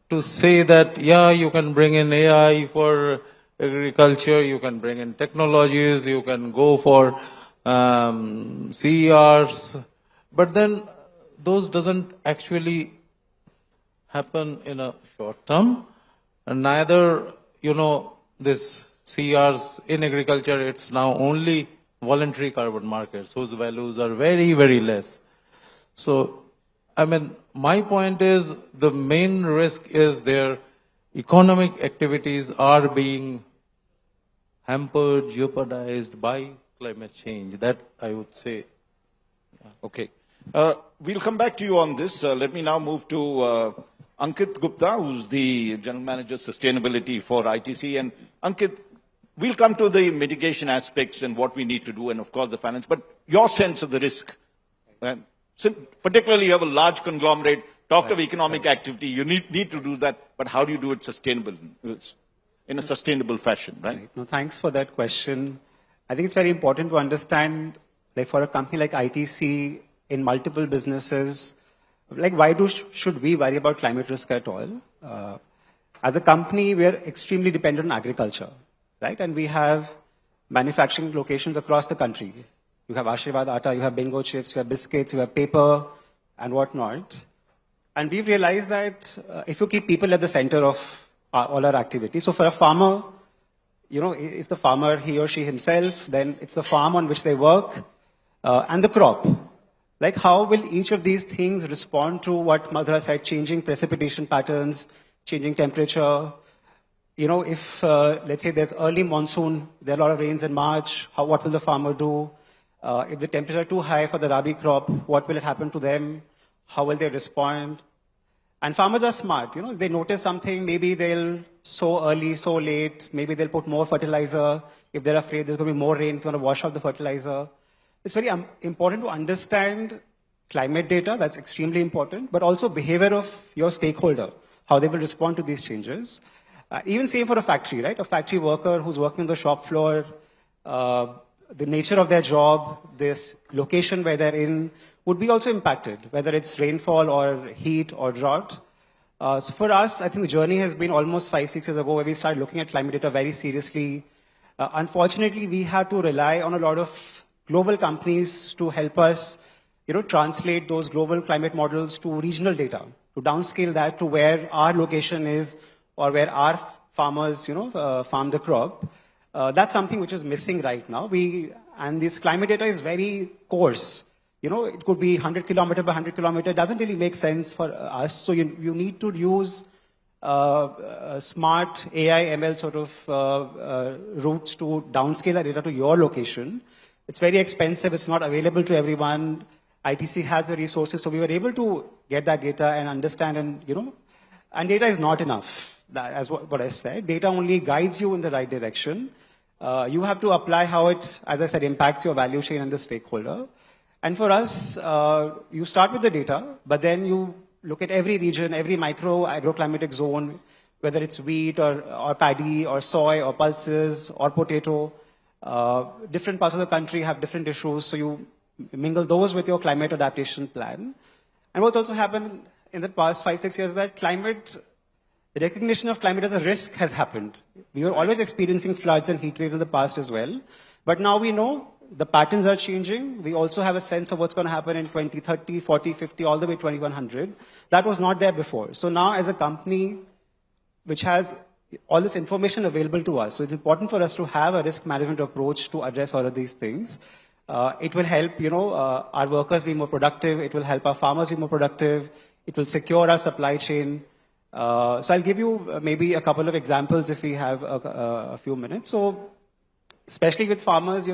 to say that, yeah, you can bring in AI for agriculture, you can bring in technologies, you can go for CERs, but then those doesn't actually happen in a short term, and neither, this CERs in agriculture, it's now only voluntary carbon markets whose values are very, very less. So, I mean, my point is the main risk is their economic activities are being hampered, jeopardized by climate change. That I would say. Okay. We'll come back to you on this. Let me now move to Ankit Gupta, who's the General Manager Sustainability for ITC. And Ankit, we'll come to the mitigation aspects and what we need to do, and of course the finance, but your sense of the risk. Particularly you have a large conglomerate, talked of economic activity, you need to do that, but how do you do it in a sustainable fashion, right? No, thanks for that question. I think it's very important to understand, like for a company like ITC in multiple businesses, like why should we worry about climate risk at all? As a company, we are extremely dependent on agriculture, right? And we have manufacturing locations across the country. You have Ashirwad Atta, you have Bingo chips, you have biscuits, you have paper and whatnot. And we've realized that if you keep people at the center of all our activities, so for a farmer, it's the farmer, he or she himself, then it's the farm on which they work, and the crop. Like how will each of these things respond to what Madhura said, changing precipitation patterns, changing temperature? If, let's say there's early monsoon, there are a lot of rains in March, what will the farmer do? If the temperature is too high for the Rabi crop, what will it happen to them? How will they respond? And farmers are smart, they notice something, maybe they'll sow early, sow late, maybe they'll put more fertilizer. If they're afraid there's going to be more rain, it's going to wash out the fertilizer. It's very important to understand climate data, that's extremely important, but also behavior of your stakeholder, how they will respond to these changes. Even same for a factory, right? A factory worker who's working on the shop floor, the nature of their job, this location where they're in, would be also impacted, whether it's rainfall or heat or drought. So for us, I think the journey has been almost 5-6 years ago where we started looking at climate data very seriously. Unfortunately, we had to rely on a lot of global companies to help us, translate those global climate models to regional data, to downscale that to where our location is or where our farmers, farm the crop. That's something which is missing right now. And this climate data is very coarse. It could be 100 kilometer by 100 kilometer. It doesn't really make sense for us. So you need to use smart AI, ML sort of routes to downscale that data to your location. It's very expensive. It's not available to everyone. ITC has the resources. So we were able to get that data and understand and data is not enough. As what I said, data only guides you in the right direction. You have to apply how it, as I said, impacts your value chain and the stakeholder. And for us, you start with the data, but then you look at every region, every micro agroclimatic zone, whether it's wheat or paddy or soy or pulses or potato. Different parts of the country have different issues, so you mingle those with your climate adaptation plan. And what's also happened in the past 5-6 years is that the recognition of climate as a risk has happened. We were always experiencing floods and heat waves in the past as well. But now we know the patterns are changing. We also have a sense of what's going to happen in 2030, 40, 50, all the way 2100. That was not there before. So now as a company which has all this information available to us, so it's important for us to have a risk management approach to address all of these things. It will help, our workers be more productive. It will help our farmers be more productive. It will secure our supply chain. So I'll give you maybe a couple of examples if we have a few minutes. So especially with farmers,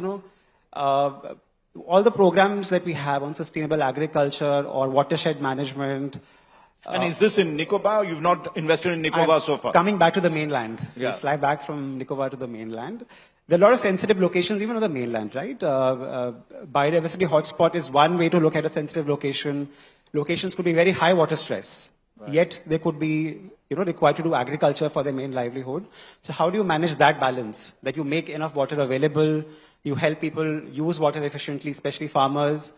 all the programs that we have on sustainable agriculture or watershed management. And is this in Nicobar? You've not invested in Nicobar so far? Coming back to the mainland. Yeah. We fly back from Nicobar to the mainland. There are a lot of sensitive locations, even on the mainland, right? Biodiversity hotspot is one way to look at a sensitive location. Locations could be very high water stress. Yet they could be, required to do agriculture for their main livelihood. So how do you manage that balance? That you make enough water available, you help people use water efficiently, especially farmers,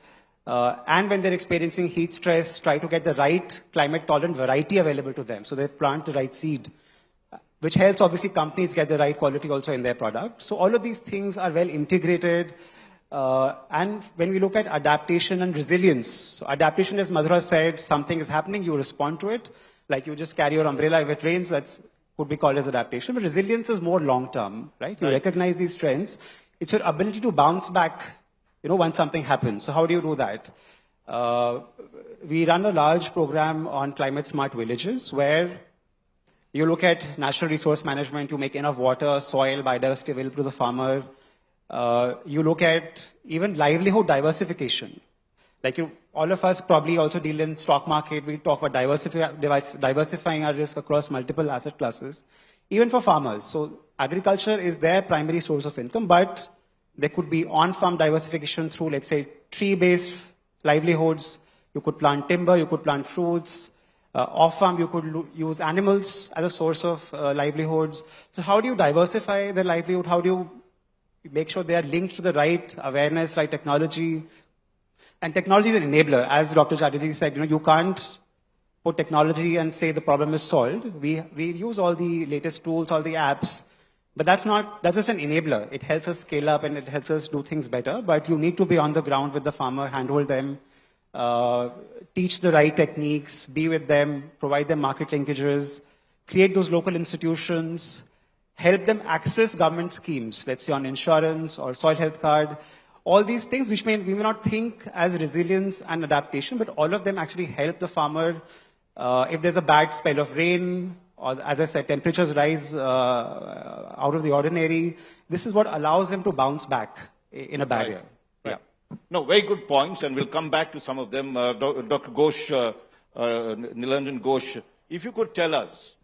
and when they're experiencing heat stress, try to get the right climate-tolerant variety available to them, so they plant the right seed, which helps obviously companies get the right quality also in their product. So all of these things are well integrated. And when we look at adaptation and resilience, so adaptation, as Madhura said, something is happening, you respond to it. Like you just carry your umbrella if it rains, that could be called as adaptation. But resilience is more long-term, right? You recognize these trends. It's your ability to bounce back, once something happens. So how do you do that? We run a large program on climate smart villages where you look at natural resource management, you make enough water, soil, biodiversity available to the farmer. You look at even livelihood diversification. Like all of us probably also deal in stock market. We talk about diversifying our risk across multiple asset classes, even for farmers. So agriculture is their primary source of income, but there could be on-farm diversification through, let's say, tree-based livelihoods. You could plant timber, you could plant fruits. Off-farm, you could use animals as a source of livelihoods. So how do you diversify their livelihood? How do you make sure they are linked to the right awareness, right technology? And technology is an enabler. As Dr. Chatterjee said, you can't put technology and say the problem is solved. We use all the latest tools, all the apps, but that's just an enabler. It helps us scale up and it helps us do things better, but you need to be on the ground with the farmer, handhold them, teach the right techniques, be with them, provide them market linkages, create those local institutions, help them access government schemes, let's say on insurance or soil health card, all these things which we may not think as resilience and adaptation, but all of them actually help the farmer if there's a bad spell of rain, or as I said, temperatures rise out of the ordinary. This is what allows them to bounce back in a barrier. Right. Yeah. No, very good points, and we'll come back to some of them. Dr. Ghosh, Nilanjan Ghosh, if you could tell us,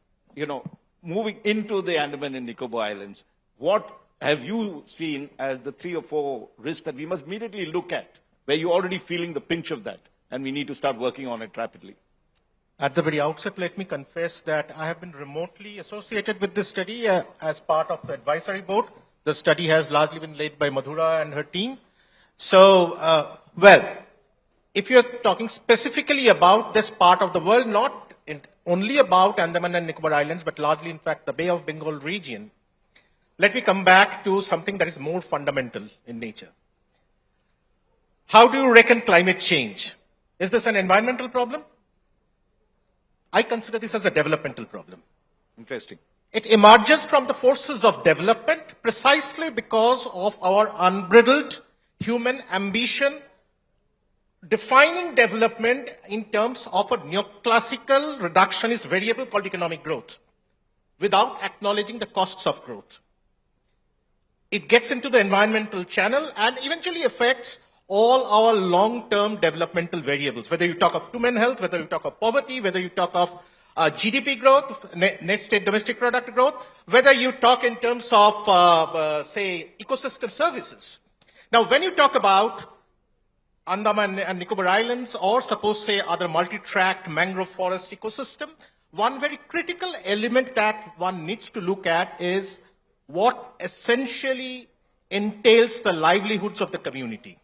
moving into the Andaman and Nicobar Islands, what have you seen as the 3 or 4 risks that we must immediately look at, where you're already feeling the pinch of that, and we need to start working on it rapidly? At the very outset, let me confess that I have been remotely associated with this study as part of the advisory board. The study has largely been led by Madhura and her team. So, if you're talking specifically about this part of the world, not only about Andaman and Nicobar Islands, but largely, in fact, the Bay of Bengal region, let me come back to something that is more fundamental in nature. How do you reckon climate change? Is this an environmental problem? I consider this as a developmental problem. Interesting. It emerges from the forces of development precisely because of our unbridled human ambition, defining development in terms of a neoclassical reductionist variable called economic growth, without acknowledging the costs of growth. It gets into the environmental channel and eventually affects all our long-term developmental variables, whether you talk of human health, whether you talk of poverty, whether you talk of GDP growth, net state domestic product growth, whether you talk in terms of, say, ecosystem services. Now, when you talk about Andaman and Nicobar Islands, or suppose, say, other multi-tract mangrove forest ecosystem, one very critical element that one needs to look at is what essentially entails the livelihoods of the community.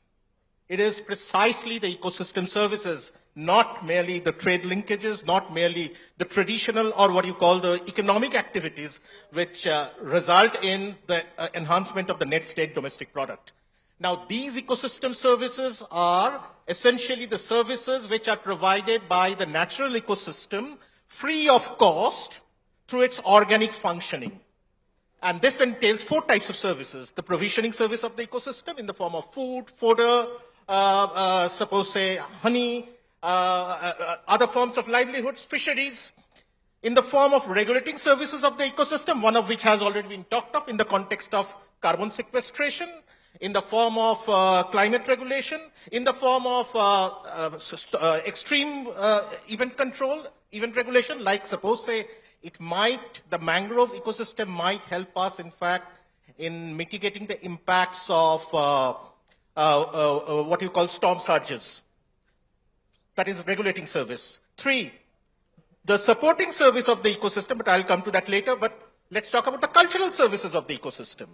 It is precisely the ecosystem services, not merely the trade linkages, not merely the traditional or what you call the economic activities, which result in the enhancement of the net state domestic product. Now, these ecosystem services are essentially the services which are provided by the natural ecosystem free of cost through its organic functioning. And this entails 4 types of services: the provisioning service of the ecosystem in the form of food, fodder, suppose say honey, other forms of livelihoods, fisheries, in the form of regulating services of the ecosystem, one of which has already been talked of in the context of carbon sequestration, in the form of climate regulation, in the form of extreme event control, event regulation, like suppose say the mangrove ecosystem might help us, in fact, in mitigating the impacts of what you call storm surges. That is regulating service. 3, the supporting service of the ecosystem, but I'll come to that later, but let's talk about the cultural services of the ecosystem.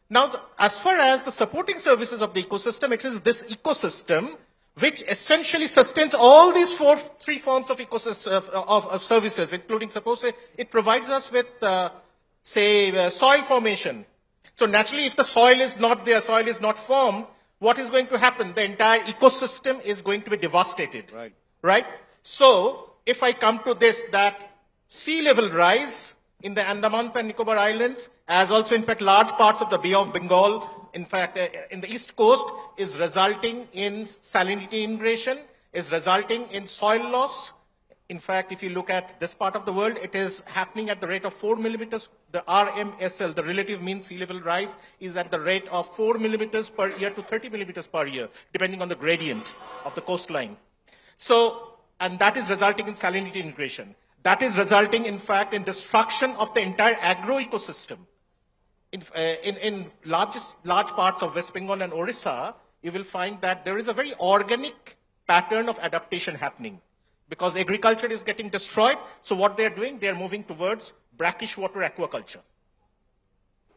Now, as far as the supporting services of the ecosystem, it is this ecosystem which essentially sustains all these three forms of ecosystem of services, including, suppose, it provides us with, soil formation. So naturally, if the soil is not there, soil is not formed, what is going to happen? The entire ecosystem is going to be devastated. Right. Right? So, if I come to this, that sea level rise in the Andaman and Nicobar Islands, as also in fact large parts of the Bay of Bengal, in fact in the east coast, is resulting in salinity ingression, is resulting in soil loss. In fact, if you look at this part of the world, it is happening at the rate of 4 millimeters. The RMSL, the relative mean sea level rise, is at the rate of 4 millimeters per year to 30 millimeters per year, depending on the gradient of the coastline. So, and that is resulting in salinity ingression. That is resulting, in fact, in destruction of the entire agro-ecosystem. In large parts of West Bengal and Orissa, you will find that there is a very organic pattern of adaptation happening. Because agriculture is getting destroyed, so what they are doing, they are moving towards brackish water aquaculture.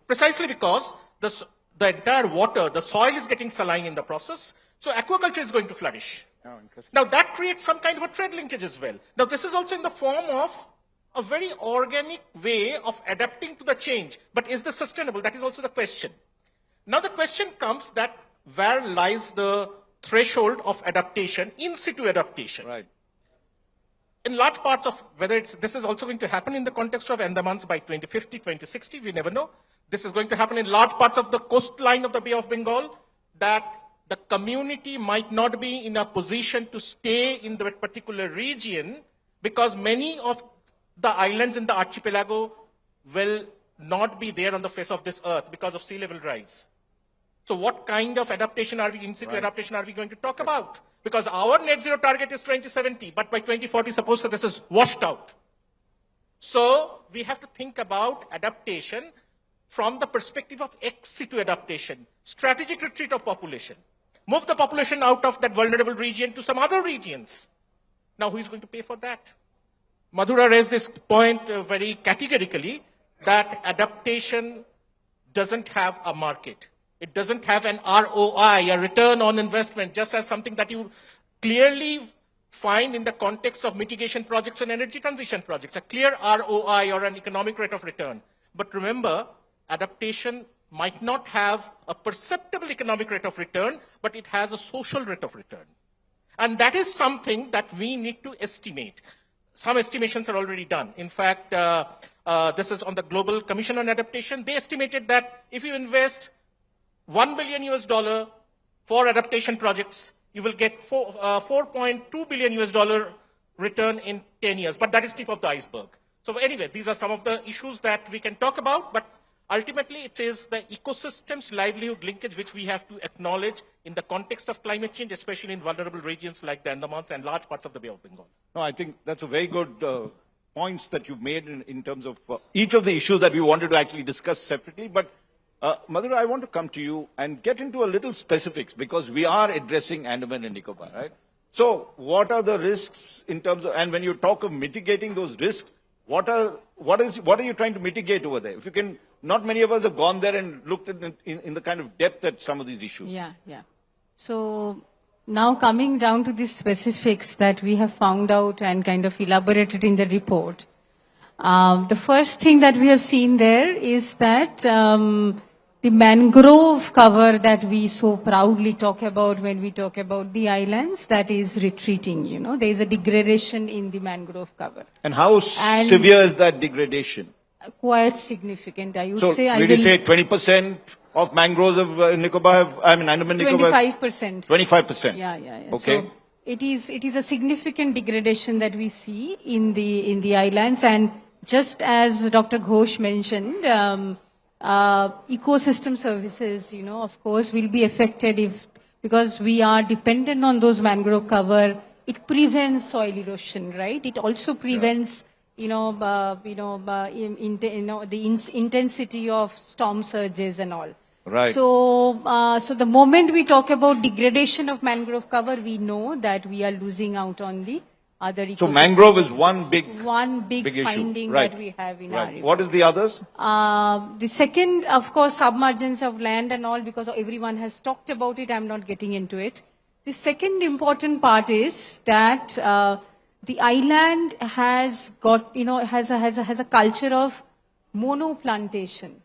Precisely because the entire water, the soil is getting saline in the process, so aquaculture is going to flourish. Oh, now that creates some kind of a trade linkage as well. Now this is also in the form of a very organic way of adapting to the change. But is this sustainable? That is also the question. Now the question comes that where lies the threshold of adaptation, in situ adaptation? Right. In large parts of, whether this is also going to happen in the context of Andamans by 2050, 2060, we never know. This is going to happen in large parts of the coastline of the Bay of Bengal, that the community might not be in a position to stay in that particular region because many of the islands in the archipelago will not be there on the face of this earth because of sea level rise. So what kind of adaptation are we, in situ adaptation are we going to talk about? Because our net zero target is 2070, but by 2040, suppose that this is washed out. So we have to think about adaptation from the perspective of ex situ adaptation, strategic retreat of population. Move the population out of that vulnerable region to some other regions. Now who is going to pay for that? Madhura raised this point very categorically, that adaptation doesn't have a market. It doesn't have an ROI, a return on investment, just as something that you clearly find in the context of mitigation projects and energy transition projects, a clear ROI or an economic rate of return. But remember, adaptation might not have a perceptible economic rate of return, but it has a social rate of return. And that is something that we need to estimate. Some estimations are already done. In fact, this is on the Global Commission on Adaptation. They estimated that if you invest $1 billion for adaptation projects, you will get $4.2 billion return in 10 years. But that is tip of the iceberg. So anyway, these are some of the issues that we can talk about, but ultimately it is the ecosystem's livelihood linkage which we have to acknowledge in the context of climate change, especially in vulnerable regions like the Andamans and large parts of the Bay of Bengal. No, I think that's a very good points that you've made in terms of each of the issues that we wanted to actually discuss separately. But Madhura, I want to come to you and get into a little specifics because we are addressing Andaman and Nicobar, right? So what are the risks in terms of, and when you talk of mitigating those risks, what are you trying to mitigate over there? If you can, not many of us have gone there and looked at in the kind of depth at some of these issues. Yeah. So now coming down to the specifics that we have found out and kind of elaborated in the report. The first thing that we have seen there is that the mangrove cover that we so proudly talk about when we talk about the islands, that is retreating, you know. There is a degradation in the mangrove cover. And how severe is that degradation? Quite significant, I would so say. So will you say 20% of mangroves of Nicobar have, I mean, Andaman Nicobar? 25%. 25%? Yeah. Okay. So it is a significant degradation that we see in the islands, and just as Dr. Ghosh mentioned, ecosystem services, you know, of course, will be affected because we are dependent on those mangrove cover. It prevents soil erosion, right? It also prevents, the intensity of storm surges and all. Right. So the moment we talk about degradation of mangrove cover, we know that we are losing out on the other So ecosystem mangrove is services. one big issue. finding Right. that we have in Right. our report. What is the others? The second, of course, submergence of land and all, because everyone has talked about it, I'm not getting into it. The second important part is that the island has got, has a culture of monoplantation,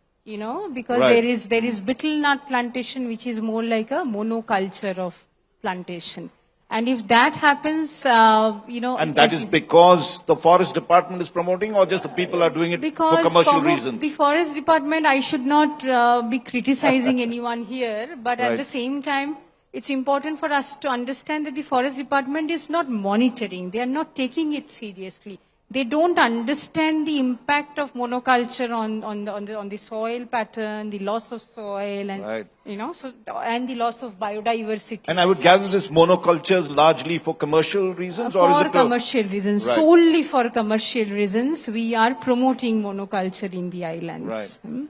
because Right. there is betel nut plantation, which is more like a monoculture of plantation. And if that happens, And that is because the forest department is promoting, or just the people are doing it for because commercial from reasons? the forest department, I should not be criticizing anyone here, but at Right. the same time, it's important for us to understand that the forest department is not monitoring. They are not taking it seriously. They don't understand the impact of monoculture on the soil pattern, the loss of soil, and Right. and the loss of biodiversity. And I would gather this monoculture is largely for commercial reasons, or is For it commercial reasons, Right. solely for commercial reasons, we are promoting monoculture in the islands. Right.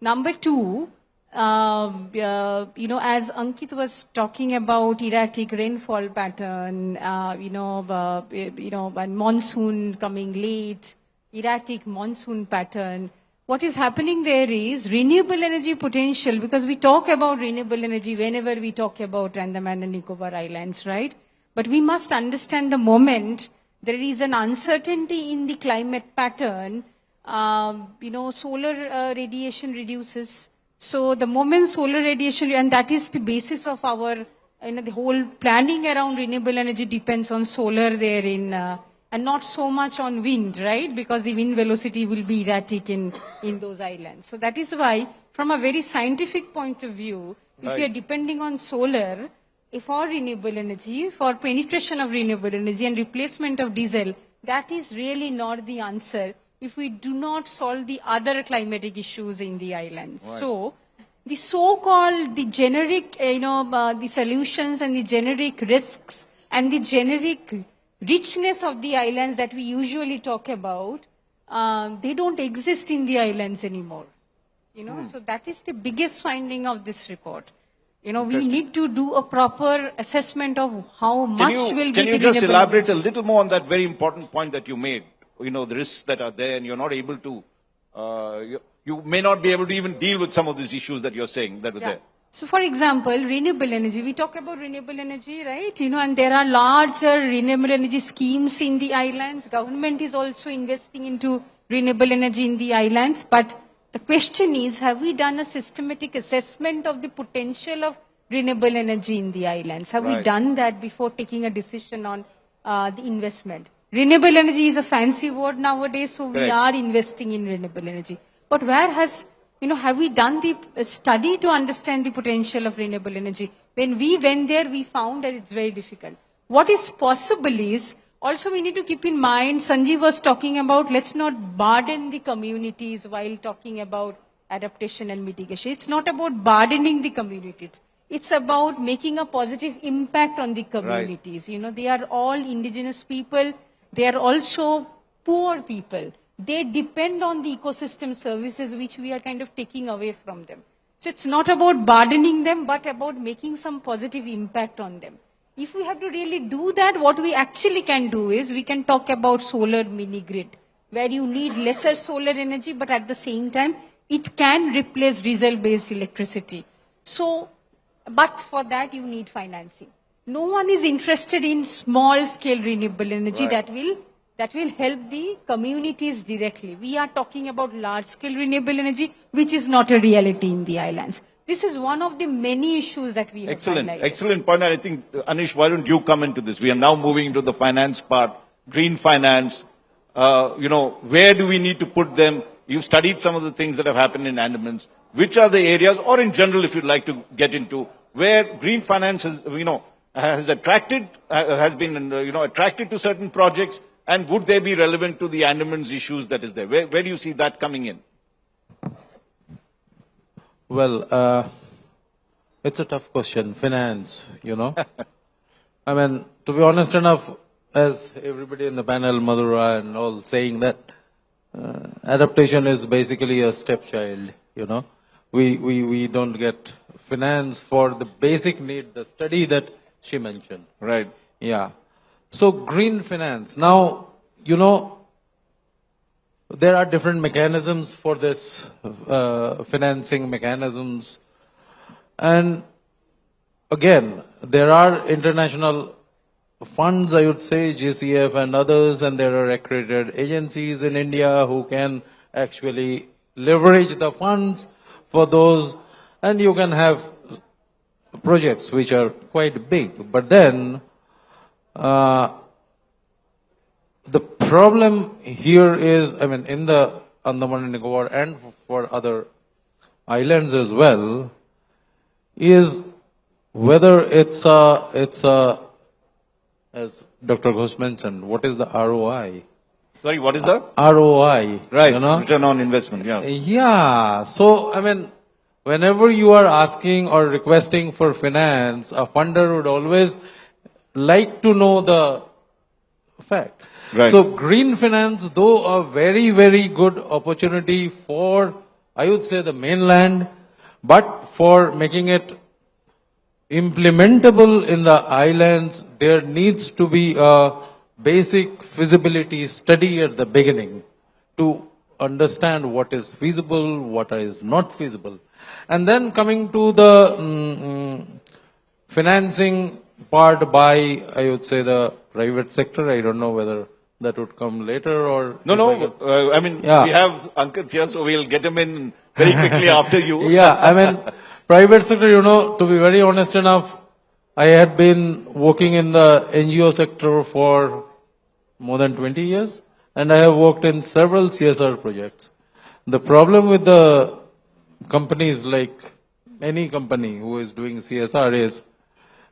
Number two, as Ankit was talking about erratic rainfall pattern, and monsoon coming late, erratic monsoon pattern. What is happening there is renewable energy potential, because we talk about renewable energy whenever we talk about Andaman and Nicobar Islands, right? But we must understand the moment there is an uncertainty in the climate pattern, solar radiation reduces. So the moment solar radiation, and that is the basis of our, the whole planning around renewable energy depends on solar therein, and not so much on wind, right? Because the wind velocity will be erratic in those islands. So that is why, from a very scientific point of view, if we are depending on solar, for renewable energy, for penetration of renewable energy and replacement of diesel, that is really not the answer if we do not solve the other climatic issues in the islands. Right. So, the so-called, the generic, the solutions and the generic risks and the generic richness of the islands that we usually talk about, they don't exist in the islands anymore. So that is the biggest finding of this report. We need to do a proper assessment of how much will be Can the you just renewable elaborate energy. a little more on that very important point that you made? The risks that are there, and you're not able to, you may not be able to even deal with some of these issues that you're saying that are there. So, for example, renewable energy. We talk about renewable energy, right? And there are larger renewable energy schemes in the islands. Government is also investing into renewable energy in the islands. But the question is, have we done a systematic assessment of the potential of renewable energy in the islands? Have we Right. done that before taking a decision on the investment? Renewable energy is a fancy word nowadays, so we Correct. are investing in renewable energy. But where has, have we done the study to understand the potential of renewable energy? When we went there, we found that it's very difficult. What is possible is, also we need to keep in mind, Sanjeev was talking about, let's not burden the communities while talking about adaptation and mitigation. It's not about burdening the communities. It's about making a positive impact on the communities. They are all indigenous people. They are also poor people. They depend on the ecosystem services which we are kind of taking away from them. So it's not about burdening them, but about making some positive impact on them. If we have to really do that, what we actually can do is we can talk about solar mini grid, where you need lesser solar energy, but at the same time, it can replace diesel-based electricity. So, but for that you need financing. No one is interested in small-scale renewable energy Right. that will help the communities directly. We are talking about large-scale renewable energy, which is not a reality in the islands. This is one of the many issues that we have highlighted. Excellent point. And I think, Anish, why don't you come into this? We are now moving into the finance part, green finance. Where do we need to put them? You've studied some of the things that have happened in Andamans. Which are the areas, or in general, if you'd like to get into, where green finance has been attracted to certain projects, and would they be relevant to the Andamans issues that is there? Where do you see that coming in? Well, it's a tough question, finance, I mean, to be honest enough, as everybody in the panel, Madhura and all saying that adaptation is basically a stepchild, We don't get finance for the basic need, the study that she mentioned. Right. Yeah. So green finance. Now, you know, there are different mechanisms for this, financing mechanisms. And again, there are international funds, I would say, GCF and others, and there are accredited agencies in India who can actually leverage the funds for those, and you can have projects which are quite big. But then, the problem here is, I mean, in the Andaman and Nicobar and for other islands as well, is whether it's a, as Dr. Ghosh mentioned, what is the ROI? Sorry, what is the? ROI. Right, You know? return on investment, yeah. Yeah. So, I mean, whenever you are asking or requesting for finance, a funder would always like to know the fact. Right. So green finance, though a very, very good opportunity for, I would say, the mainland, but for making it implementable in the islands, there needs to be a basic feasibility study at the beginning to understand what is feasible, what is not feasible. And then coming to the financing part by, I would say, the private sector. I don't know whether that would come later or... No, I mean, Yeah. we have Ankit here, so we'll get him in very quickly after you. Yeah, I mean, private sector, you know, to be very honest enough, I had been working in the NGO sector for more than 20 years, and I have worked in several CSR projects. The problem with the companies, like any company who is doing CSR, is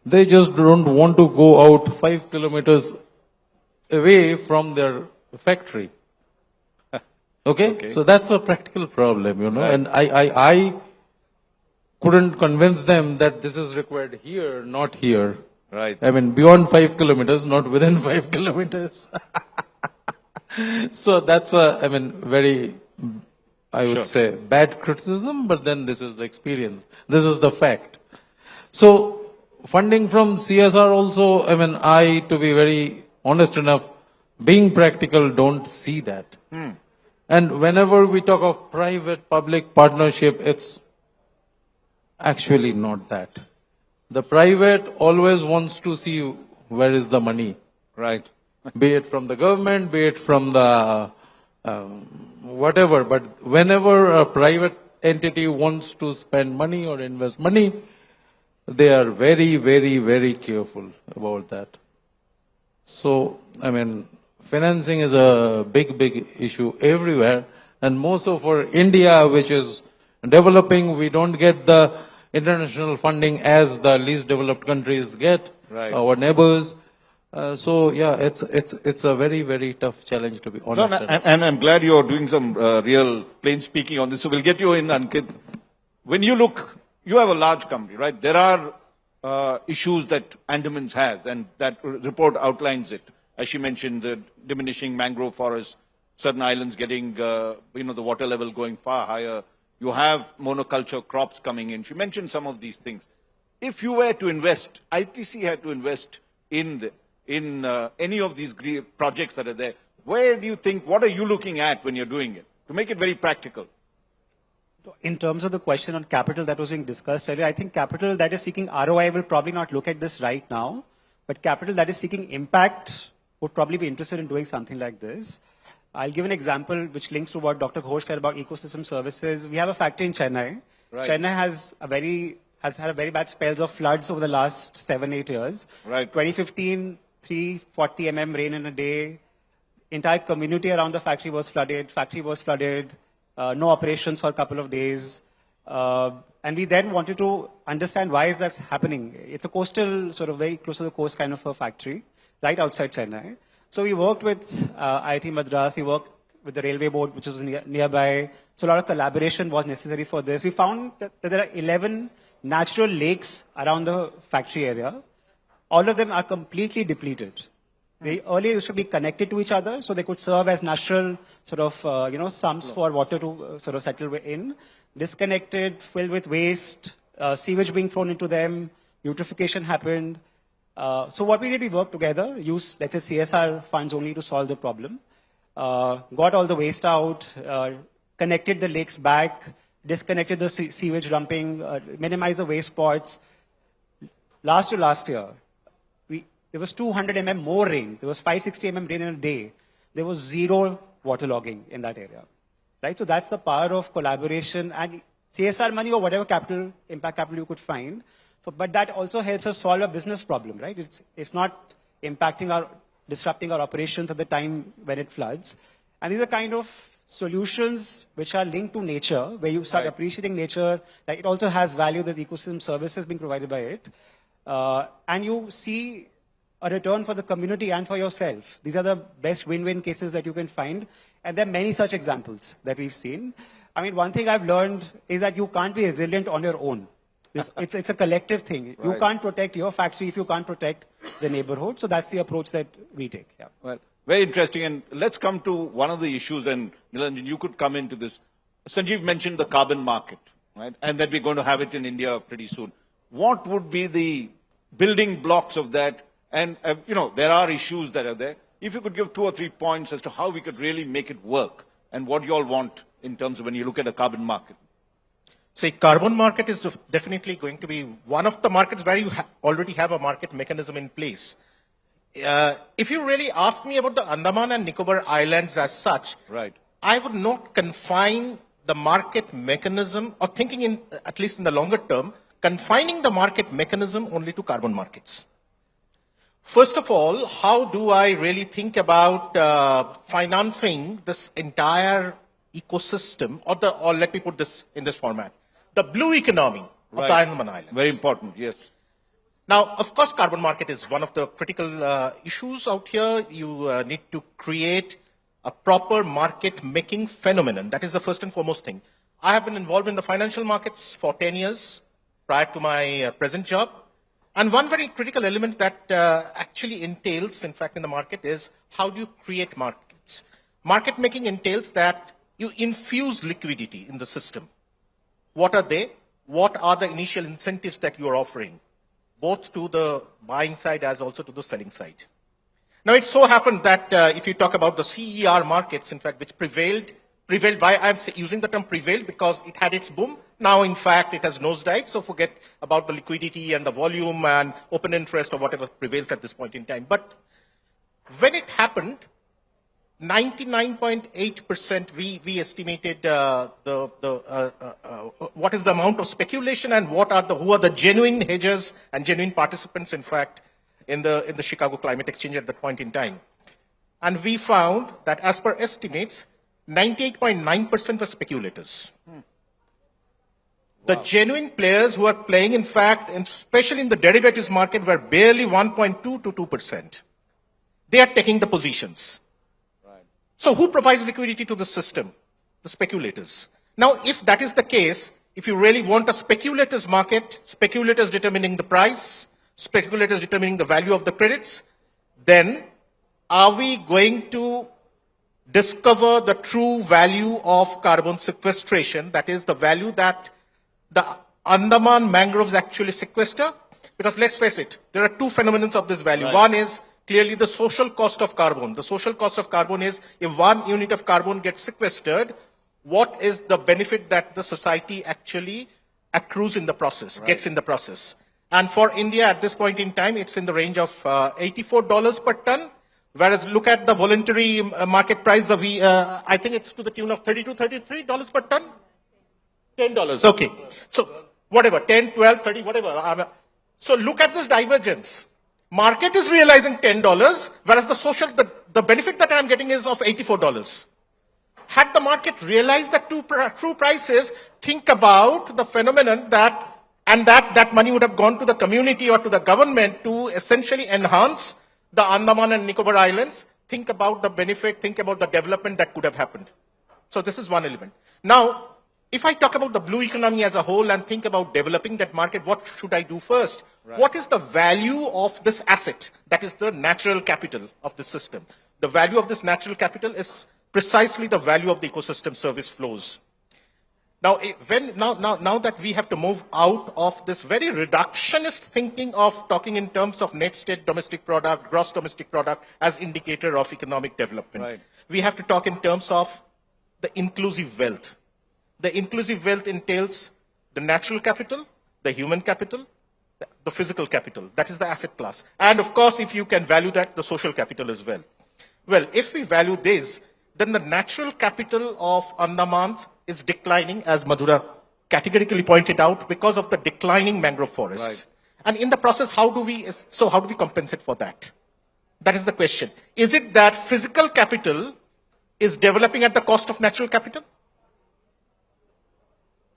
they just don't want to go out 5 kilometers away from their factory. Okay? So that's a practical problem, you know, Right. and I couldn't convince them that this is required here, not here. Right. I mean, beyond 5 kilometers, not within 5 kilometers. So that's a, I mean, very, I would Sure. say, bad criticism, but then this is the experience. This is the fact. So, funding from CSR also, I mean, to be very honest enough, being practical, don't see that. And whenever we talk of private-public partnership, it's actually not that. The private always wants to see where is the money. Right. Be it from the government, be it from the whatever. But whenever a private entity wants to spend money or invest money, they are very, very, very careful about that. So, I mean, financing is a big, big issue everywhere. And most of for India, which is developing, we don't get the international funding as the least developed countries get, Right. our neighbors. So yeah, it's a very, very tough challenge, to be No, honest. and I'm glad you're doing some real plain speaking on this. So we'll get you in, Ankit. When you look, you have a large company, right? There are issues that Andamans has, and that report outlines it. As she mentioned, the diminishing mangrove forests, certain islands getting, the water level going far higher. You have monoculture crops coming in. She mentioned some of these things. If you were to invest, ITC had to invest in any of these projects that are there, where do you think, what are you looking at when you're doing it? To make it very practical. In terms of the question on capital that was being discussed earlier, I think capital that is seeking ROI will probably not look at this right now, but capital that is seeking impact would probably be interested in doing something like this. I'll give an example which links to what Dr. Ghosh said about ecosystem services. We have a factory in Chennai. Right. Chennai has had a very bad spells of floods over the last 7-8 years. Right. 2015, 340 mm rain in a day. Entire community around the factory was flooded. No operations for a couple of days. And we then wanted to understand why is this happening. It's a coastal, sort of very close to the coast kind of a factory, right outside Chennai. So we worked with IIT Madras, we worked with the railway board, which was nearby. So a lot of collaboration was necessary for this. We found that there are 11 natural lakes around the factory area. All of them are completely depleted. They earlier used to be connected to each other, so they could serve as natural sort of, sumps for water to sort of settle in. Disconnected, filled with waste, sewage being thrown into them, eutrophication happened. So what we did, we worked together, used, let's say, CSR funds only to solve the problem, got all the waste out, connected the lakes back, disconnected the sewage dumping, minimized the waste spots. Last year, there was 200 mm more rain. There was 560 mm rain in a day. There was zero waterlogging in that area. Right? So that's the power of collaboration and CSR money or whatever capital, impact capital you could find. But that also helps us solve a business problem, right? It's not disrupting our operations at the time when it floods. And these are kind of solutions which are linked to nature, where you start appreciating nature, that it also has value, that ecosystem services being provided by it. And you see a return for the community and for yourself. These are the best win-win cases that you can find. And there are many such examples that we've seen. I mean, one thing I've learned is that you can't be resilient on your own. It's a collective thing. You can't protect your factory if you can't protect the neighborhood. So that's the approach that we take. Yeah. Well, very interesting. And let's come to one of the issues, and Nilanjan, you could come into this. Sanjeev mentioned the carbon market, right? And that we're going to have it in India pretty soon. What would be the building blocks of that? And, there are issues that are there. If you could give 2 or 3 points as to how we could really make it work and what you all want in terms of when you look at a carbon market. See, carbon market is definitely going to be one of the markets where you already have a market mechanism in place. If you really ask me about the Andaman and Nicobar Islands as such, right, I would not confine the market mechanism, or thinking at least in the longer term, confining the market mechanism only to carbon markets. First of all, how do I really think about financing this entire ecosystem, or let me put this in this format, the blue economy of the Andaman Islands. Very important, yes. Now, of course, carbon market is one of the critical issues out here. You need to create a proper market-making phenomenon. That is the first and foremost thing. I have been involved in the financial markets for 10 years prior to my present job. And one very critical element that actually entails, in fact, in the market is how do you create markets? Market making entails that you infuse liquidity in the system. What are they? What are the initial incentives that you are offering, both to the buying side as also to the selling side? Now, it so happened that if you talk about the CER markets, in fact, which prevailed, why I'm using the term prevailed, because it had its boom. Now, in fact, it has nosedived, so forget about the liquidity and the volume and open interest or whatever prevails at this point in time. But when it happened, 99.8% we estimated what is the amount of speculation and who are the genuine hedgers and genuine participants, in fact, in the Chicago Climate Exchange at that point in time. And we found that as per estimates, 98.9% were speculators. The genuine players who are playing, in fact, especially in the derivatives market, were barely 1.2 to 2%. They are taking the positions. Right. So who provides liquidity to the system? The speculators. Now, if that is the case, if you really want a speculators market, speculators determining the price, speculators determining the value of the credits, then are we going to discover the true value of carbon sequestration, that is the value that the Andaman mangroves actually sequester? Because let's face it, there are two phenomena of this value. Right. One is clearly the social cost of carbon. The social cost of carbon is if 1 unit of carbon gets sequestered, what is the benefit that the society actually accrues in the process, gets in the process. And for India at this point in time, it's in the range of $84 per ton. Whereas look at the voluntary market price, I think it's to the tune of $32, $33 per ton. $10. Okay. So whatever, 10, 12, 30, whatever. So look at this divergence. Market is realizing $10, whereas the benefit that I'm getting is of $84. Had the market realized the true prices, think about the phenomenon that money would have gone to the community or to the government to essentially enhance the Andaman and Nicobar Islands. Think about the benefit, think about the development that could have happened. So this is one element. Now, if I talk about the blue economy as a whole and think about developing that market, what should I do first? Right. What is the value of this asset? That is the natural capital of the system. The value of this natural capital is precisely the value of the ecosystem service flows. Now, now that we have to move out of this very reductionist thinking of talking in terms of net state domestic product, gross domestic product as indicator of economic development, Right. we have to talk in terms of the inclusive wealth. The inclusive wealth entails the natural capital, the human capital, the physical capital. That is the asset class. And of course, if you can value that, the social capital as well. Well, if we value this, then the natural capital of Andamans is declining, as Madhura categorically pointed out, because of the declining mangrove forests. Right. And in the process, how do we compensate for that? That is the question. Is it that physical capital is developing at the cost of natural capital?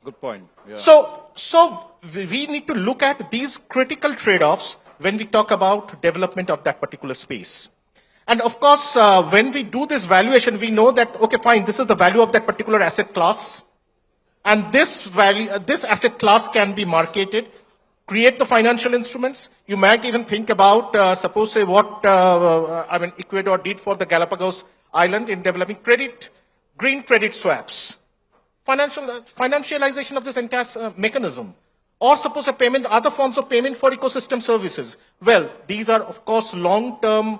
Good point. Yeah. So we need to look at these critical trade-offs when we talk about development of that particular space. And of course, when we do this valuation, we know that, okay, fine, this is the value of that particular asset class. And this value, this asset class can be marketed, create the financial instruments. You might even think about, suppose say what, Ecuador did for the Galapagos Island in developing green credit swaps. Financialization of this entire mechanism. Or suppose a payment, other forms of payment for ecosystem services. Well, these are of course long-term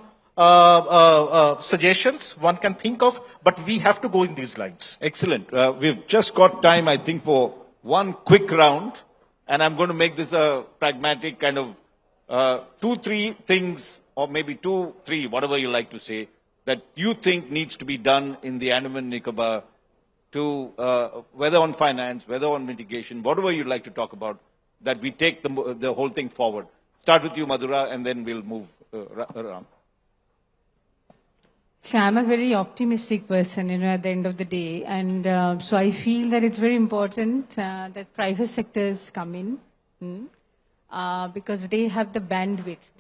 suggestions one can think of, but we have to go in these lines. Excellent. We've just got time, I think, for one quick round. And I'm going to make this a pragmatic kind of 2-3 things, or maybe 2-3, whatever you like to say, that you think needs to be done in the Andaman Nicobar to, whether on finance, whether on mitigation, whatever you'd like to talk about, that we take the whole thing forward. Start with you, Madhura, and then we'll move around. So I'm a very optimistic person, at the end of the day. And so I feel that it's very important that private sectors come in because they have the bandwidth,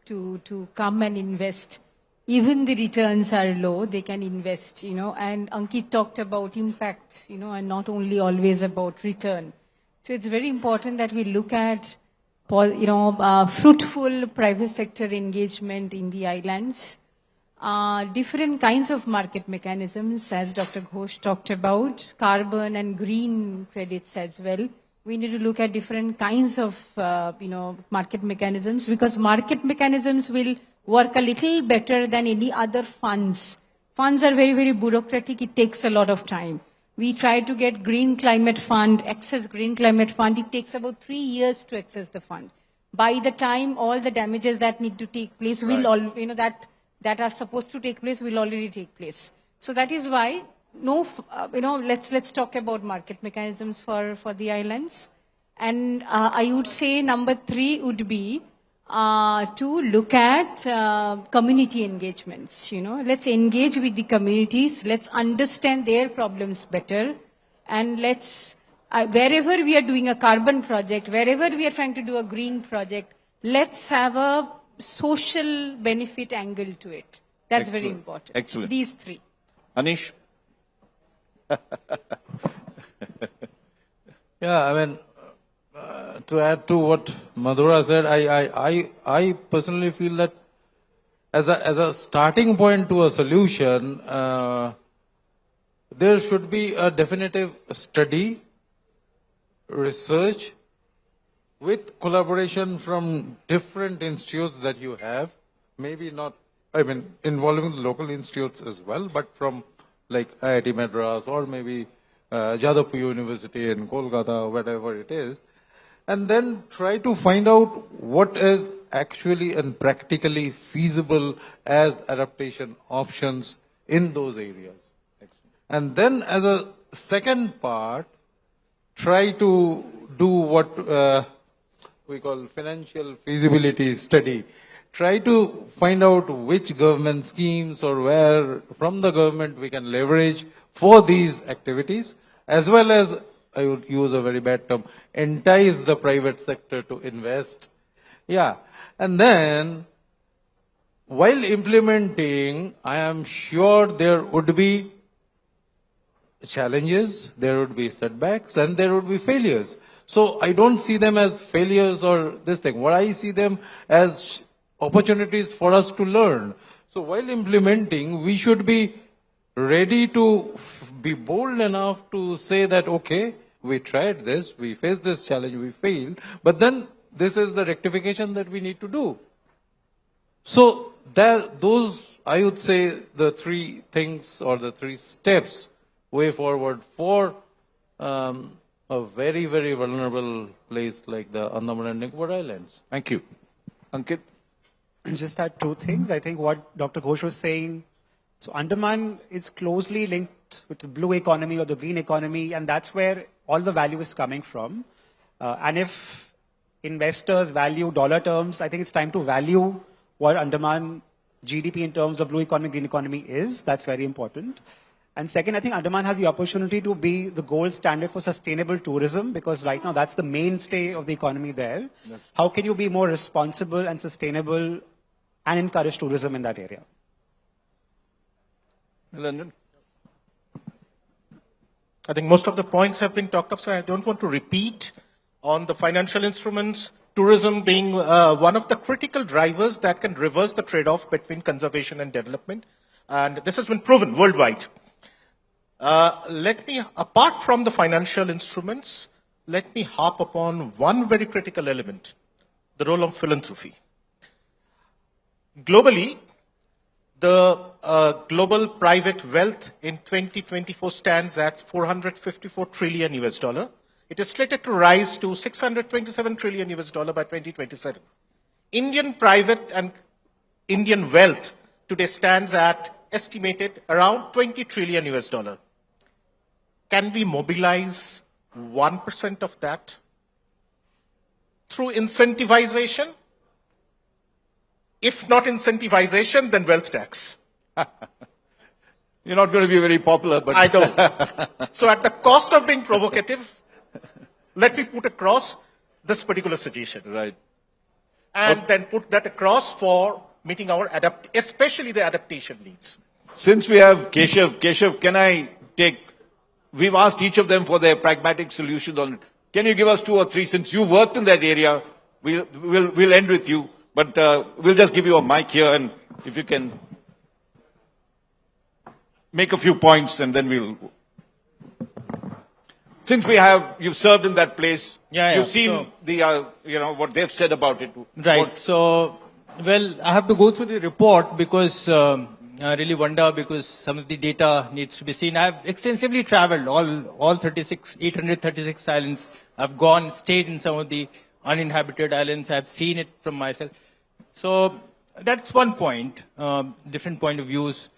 to come and invest. Even the returns are low, they can invest, and Ankit talked about impact, and not only always about return. So it's very important that we look at, fruitful private sector engagement in the islands. Different kinds of market mechanisms, as Dr. Ghosh talked about, carbon and green credits as well. We need to look at different kinds of, market mechanisms, because market mechanisms will work a little better than any other funds. Funds are very, very bureaucratic. It takes a lot of time. We try to get green climate fund, access green climate fund. It takes about 3 years to access the fund. By the time all the damages that need to take place will all, that are supposed to take place will already take place. So that is why, let's talk about market mechanisms for the islands. And I would say number 3 would be to look at community engagements. Let's engage with the communities. Let's understand their problems better. And let's, wherever we are doing a carbon project, wherever we are trying to do a green project, let's have a social benefit angle to it. That's very important. Excellent. These 3. Anish? Yeah, to add to what Madhura said, I personally feel that as a starting point to a solution, there should be a definitive study, research, with collaboration from different institutes that you have, maybe not, involving the local institutes as well, but from like IIT Madras or maybe Jadavpur University in Kolkata, whatever it is, and then try to find out what is actually and practically feasible as adaptation options in those areas. And then as a second part, try to do what we call financial feasibility study. Try to find out which government schemes or where from the government we can leverage for these activities, as well as, I would use a very bad term, entice the private sector to invest. Yeah. And then, while implementing, I am sure there would be challenges, there would be setbacks, and there would be failures. So I don't see them as failures or this thing. What I see them as opportunities for us to learn. So while implementing, we should be ready to be bold enough to say that, okay, we tried this, we faced this challenge, we failed, but then this is the rectification that we need to do. So those, I would say, the three things or the three steps way forward for a very, very vulnerable place like the Andaman and Nicobar Islands. Thank you. Ankit? Just add two things. I think what Dr. Ghosh was saying, so Andaman is closely linked with the blue economy or the green economy, and that's where all the value is coming from. And if investors value dollar terms, I think it's time to value what Andaman GDP in terms of blue economy, green economy is. That's very important. And second, I think Andaman has the opportunity to be the gold standard for sustainable tourism, because right now that's the mainstay of the economy there. Yes. How can you be more responsible and sustainable and encourage tourism in that area? Nilanjan? I think most of the points have been talked of, so I don't want to repeat on the financial instruments, tourism being one of the critical drivers that can reverse the trade-off between conservation and development. And this has been proven worldwide. Let me, apart from the financial instruments, let me harp upon one very critical element, the role of philanthropy. Globally, the global private wealth in 2024 stands at $454 trillion US. It is slated to rise to $627 trillion US by 2027. Indian private and Indian wealth today stands at estimated around $20 trillion US. Can we mobilize 1% of that through incentivization? If not incentivization, then wealth tax. You're not going to be very popular, but... I don't. So at the cost of being provocative, let me put across this particular suggestion. Right. And then put that across for meeting our especially the adaptation needs. Since we have Keshav, can I take... We've asked each of them for their pragmatic solutions on it. Can you give us 2 or 3, since you worked in that area? We'll end with you, but we'll just give you a mic here, and if you can make a few points, and then we'll... Since you've served in that place, you've seen what they've said about it. Right. So, well, I have to go through the report because I really wonder, because some of the data needs to be seen. I've extensively traveled all 836 islands. I've gone, stayed in some of the uninhabited islands. I've seen it from myself. So that's one point, different point of views.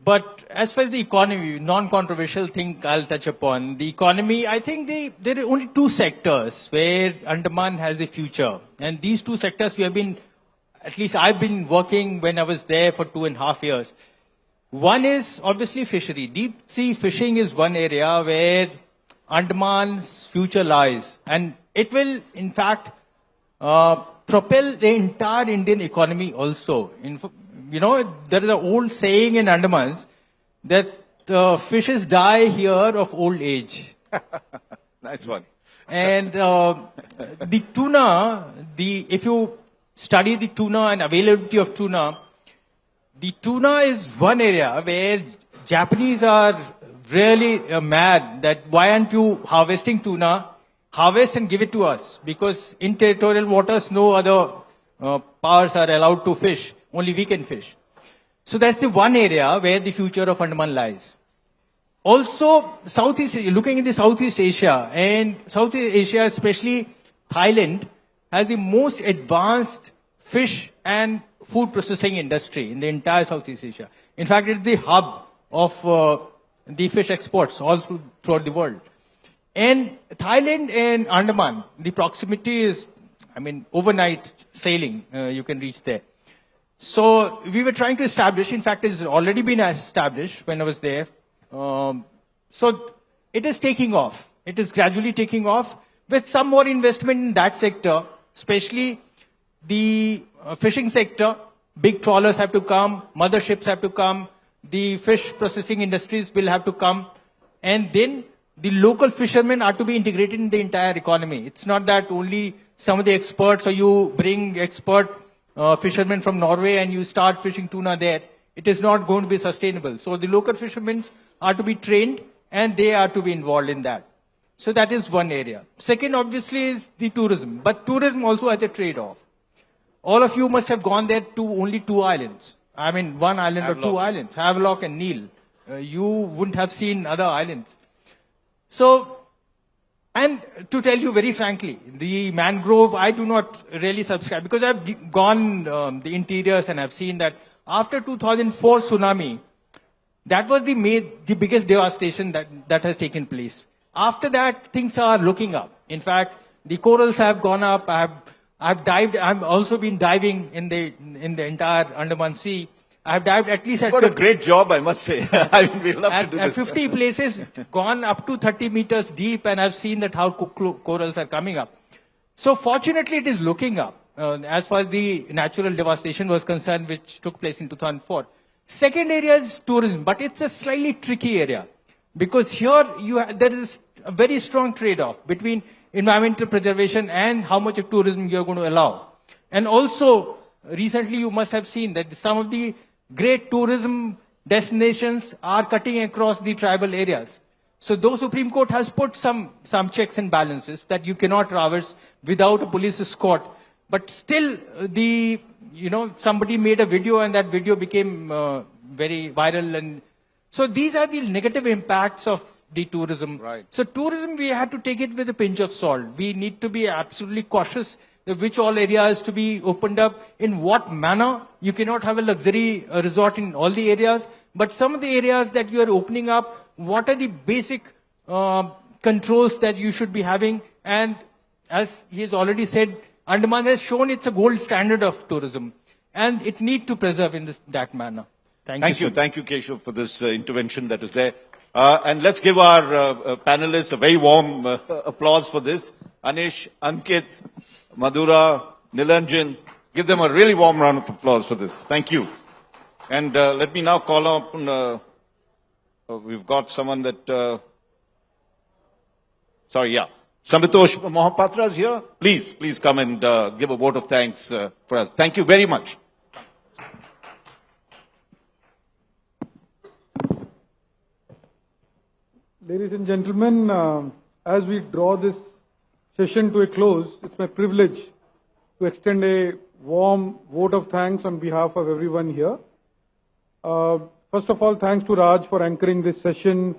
But as far as the economy, non-controversial thing I'll touch upon. The economy, I think there are only 2 sectors where Andaman has the future. And these 2 sectors we have been, at least I've been working when I was there for 2.5 years. One is obviously fishery. Deep sea fishing is one area where Andaman's future lies. And it will, in fact, propel the entire Indian economy also. There is an old saying in Andamans that fishes die here of old age. Nice one. And the tuna, if you study the tuna and availability of tuna, the tuna is one area where Japanese are really mad that why aren't you harvesting tuna? Harvest and give it to us, because in territorial waters no other powers are allowed to fish. Only we can fish. So that's the one area where the future of Andaman lies. Also, looking in the Southeast Asia, and Southeast Asia, especially Thailand, has the most advanced fish and food processing industry in the entire Southeast Asia. In fact, it's the hub of the fish exports all throughout the world. And Thailand and Andaman, the proximity is, overnight sailing, you can reach there. So we were trying to establish, in fact, it's already been established when I was there. So it is taking off. It is gradually taking off with some more investment in that sector, especially the fishing sector. Big trawlers have to come, motherships have to come, the fish processing industries will have to come, and then the local fishermen are to be integrated in the entire economy. It's not that only some of the experts, or you bring expert fishermen from Norway and you start fishing tuna there. it is not going to be sustainable. So the local fishermen are to be trained and they are to be involved in that. So that is one area. Second, obviously, is the tourism. But tourism also has a trade-off. All of you must have gone there to only two islands. I mean, one island or two islands, Havelock and Neil. You wouldn't have seen other islands. So, and to tell you very frankly, the mangrove, I do not really subscribe because I've gone the interiors and I've seen that after 2004 tsunami, that was the biggest devastation that has taken place. After that, things are looking up. In fact, the corals have gone up. I've dived. I've also been diving in the entire Andaman Sea. I've dived at least What a great job, I must say. I mean, we love to do at this. 50 places, gone up to 30 meters deep, and I've seen that how corals are coming up. So fortunately, it is looking up as far as the natural devastation was concerned, which took place in 2004. Second area is tourism, but it's a slightly tricky area because here there is a very strong trade-off between environmental preservation and how much of tourism you're going to allow. And also, recently you must have seen that some of the great tourism destinations are cutting across the tribal areas. So though Supreme Court has put some checks and balances that you cannot traverse without a police escort, but still somebody made a video and that video became very viral. And so these are the negative impacts of the tourism. Right. So tourism, we have to take it with a pinch of salt. We need to be absolutely cautious which all areas to be opened up, in what manner. You cannot have a luxury resort in all the areas, but some of the areas that you are opening up, what are the basic controls that you should be having? And as he has already said, Andaman has shown it's a gold standard of tourism, and it need to preserve in that manner. Thank you. Thank you, Keshav, for this intervention that is there. And let's give our panelists a very warm applause for this. Anish, Ankit, Madhura, Nilanjan, give them a really warm round of applause for this. Thank you. And let me now call up, we've got someone that, Sambitosh Mohapatra is here. Please come and give a vote of thanks for us. Thank you very much. Ladies and gentlemen, as we draw this session to a close, it's my privilege to extend a warm vote of thanks on behalf of everyone here. First of all, thanks to Raj for anchoring this session,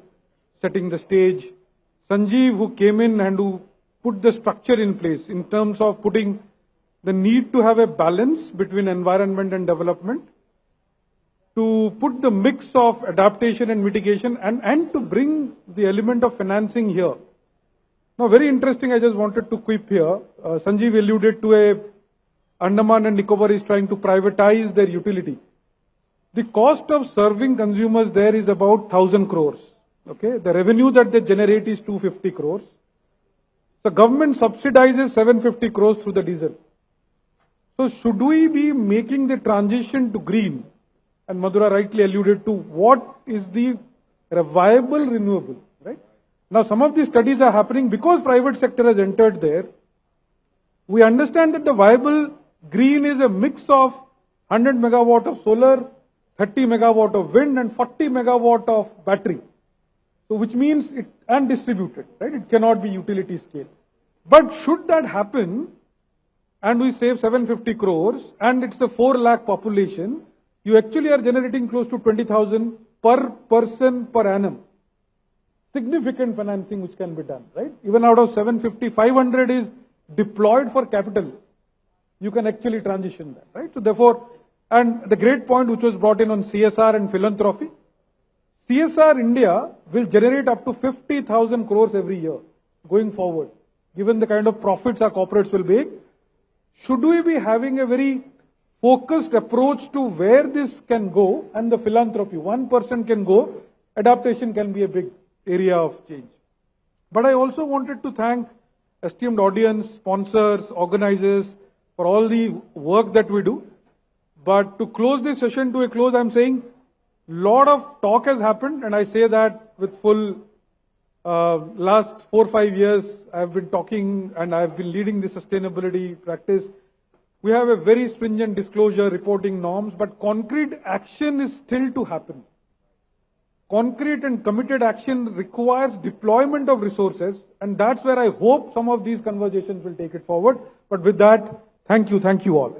setting the stage. Sanjeev, who came in and who put the structure in place in terms of putting the need to have a balance between environment and development, to put the mix of adaptation and mitigation, and to bring the element of financing here. Now, very interesting, I just wanted to quip here. Sanjeev alluded to Andaman and Nicobar is trying to privatize their utility. The cost of serving consumers there is about 1,000 crores. Okay, the revenue that they generate is 250 crores. The government subsidizes 750 crores through the diesel. So should we be making the transition to green? And Madhura rightly alluded to what is the viable renewable, right? Now some of these studies are happening because private sector has entered there. We understand that the viable green is a mix of 100 megawatt of solar, 30 megawatt of wind and 40 megawatt of battery. So which means it, and distributed, right? It cannot be utility scale. But should that happen and we save 750 crores and it's a 4 lakh population, you actually are generating close to 20,000 per person per annum. Significant financing which can be done, right? Even out of 750, 500 is deployed for capital. You can actually transition that, right? So therefore, and the great point which was brought in on CSR and philanthropy, CSR India will generate up to 50,000 crores every year going forward. Given the kind of profits our corporates will make, should we be having a very focused approach to where this can go and the philanthropy, 1% can go, adaptation can be a big area of change. But I also wanted to thank esteemed audience, sponsors, organizers for all the work that we do. But to close this session to a close, I'm saying lot of talk has happened, and I say that with full last 4 or 5 years I've been talking and I've been leading the sustainability practice. We have a very stringent disclosure reporting norms, but concrete action is still to happen. Concrete and committed action requires deployment of resources, and that's where I hope some of these conversations will take it forward. But with that, thank you all.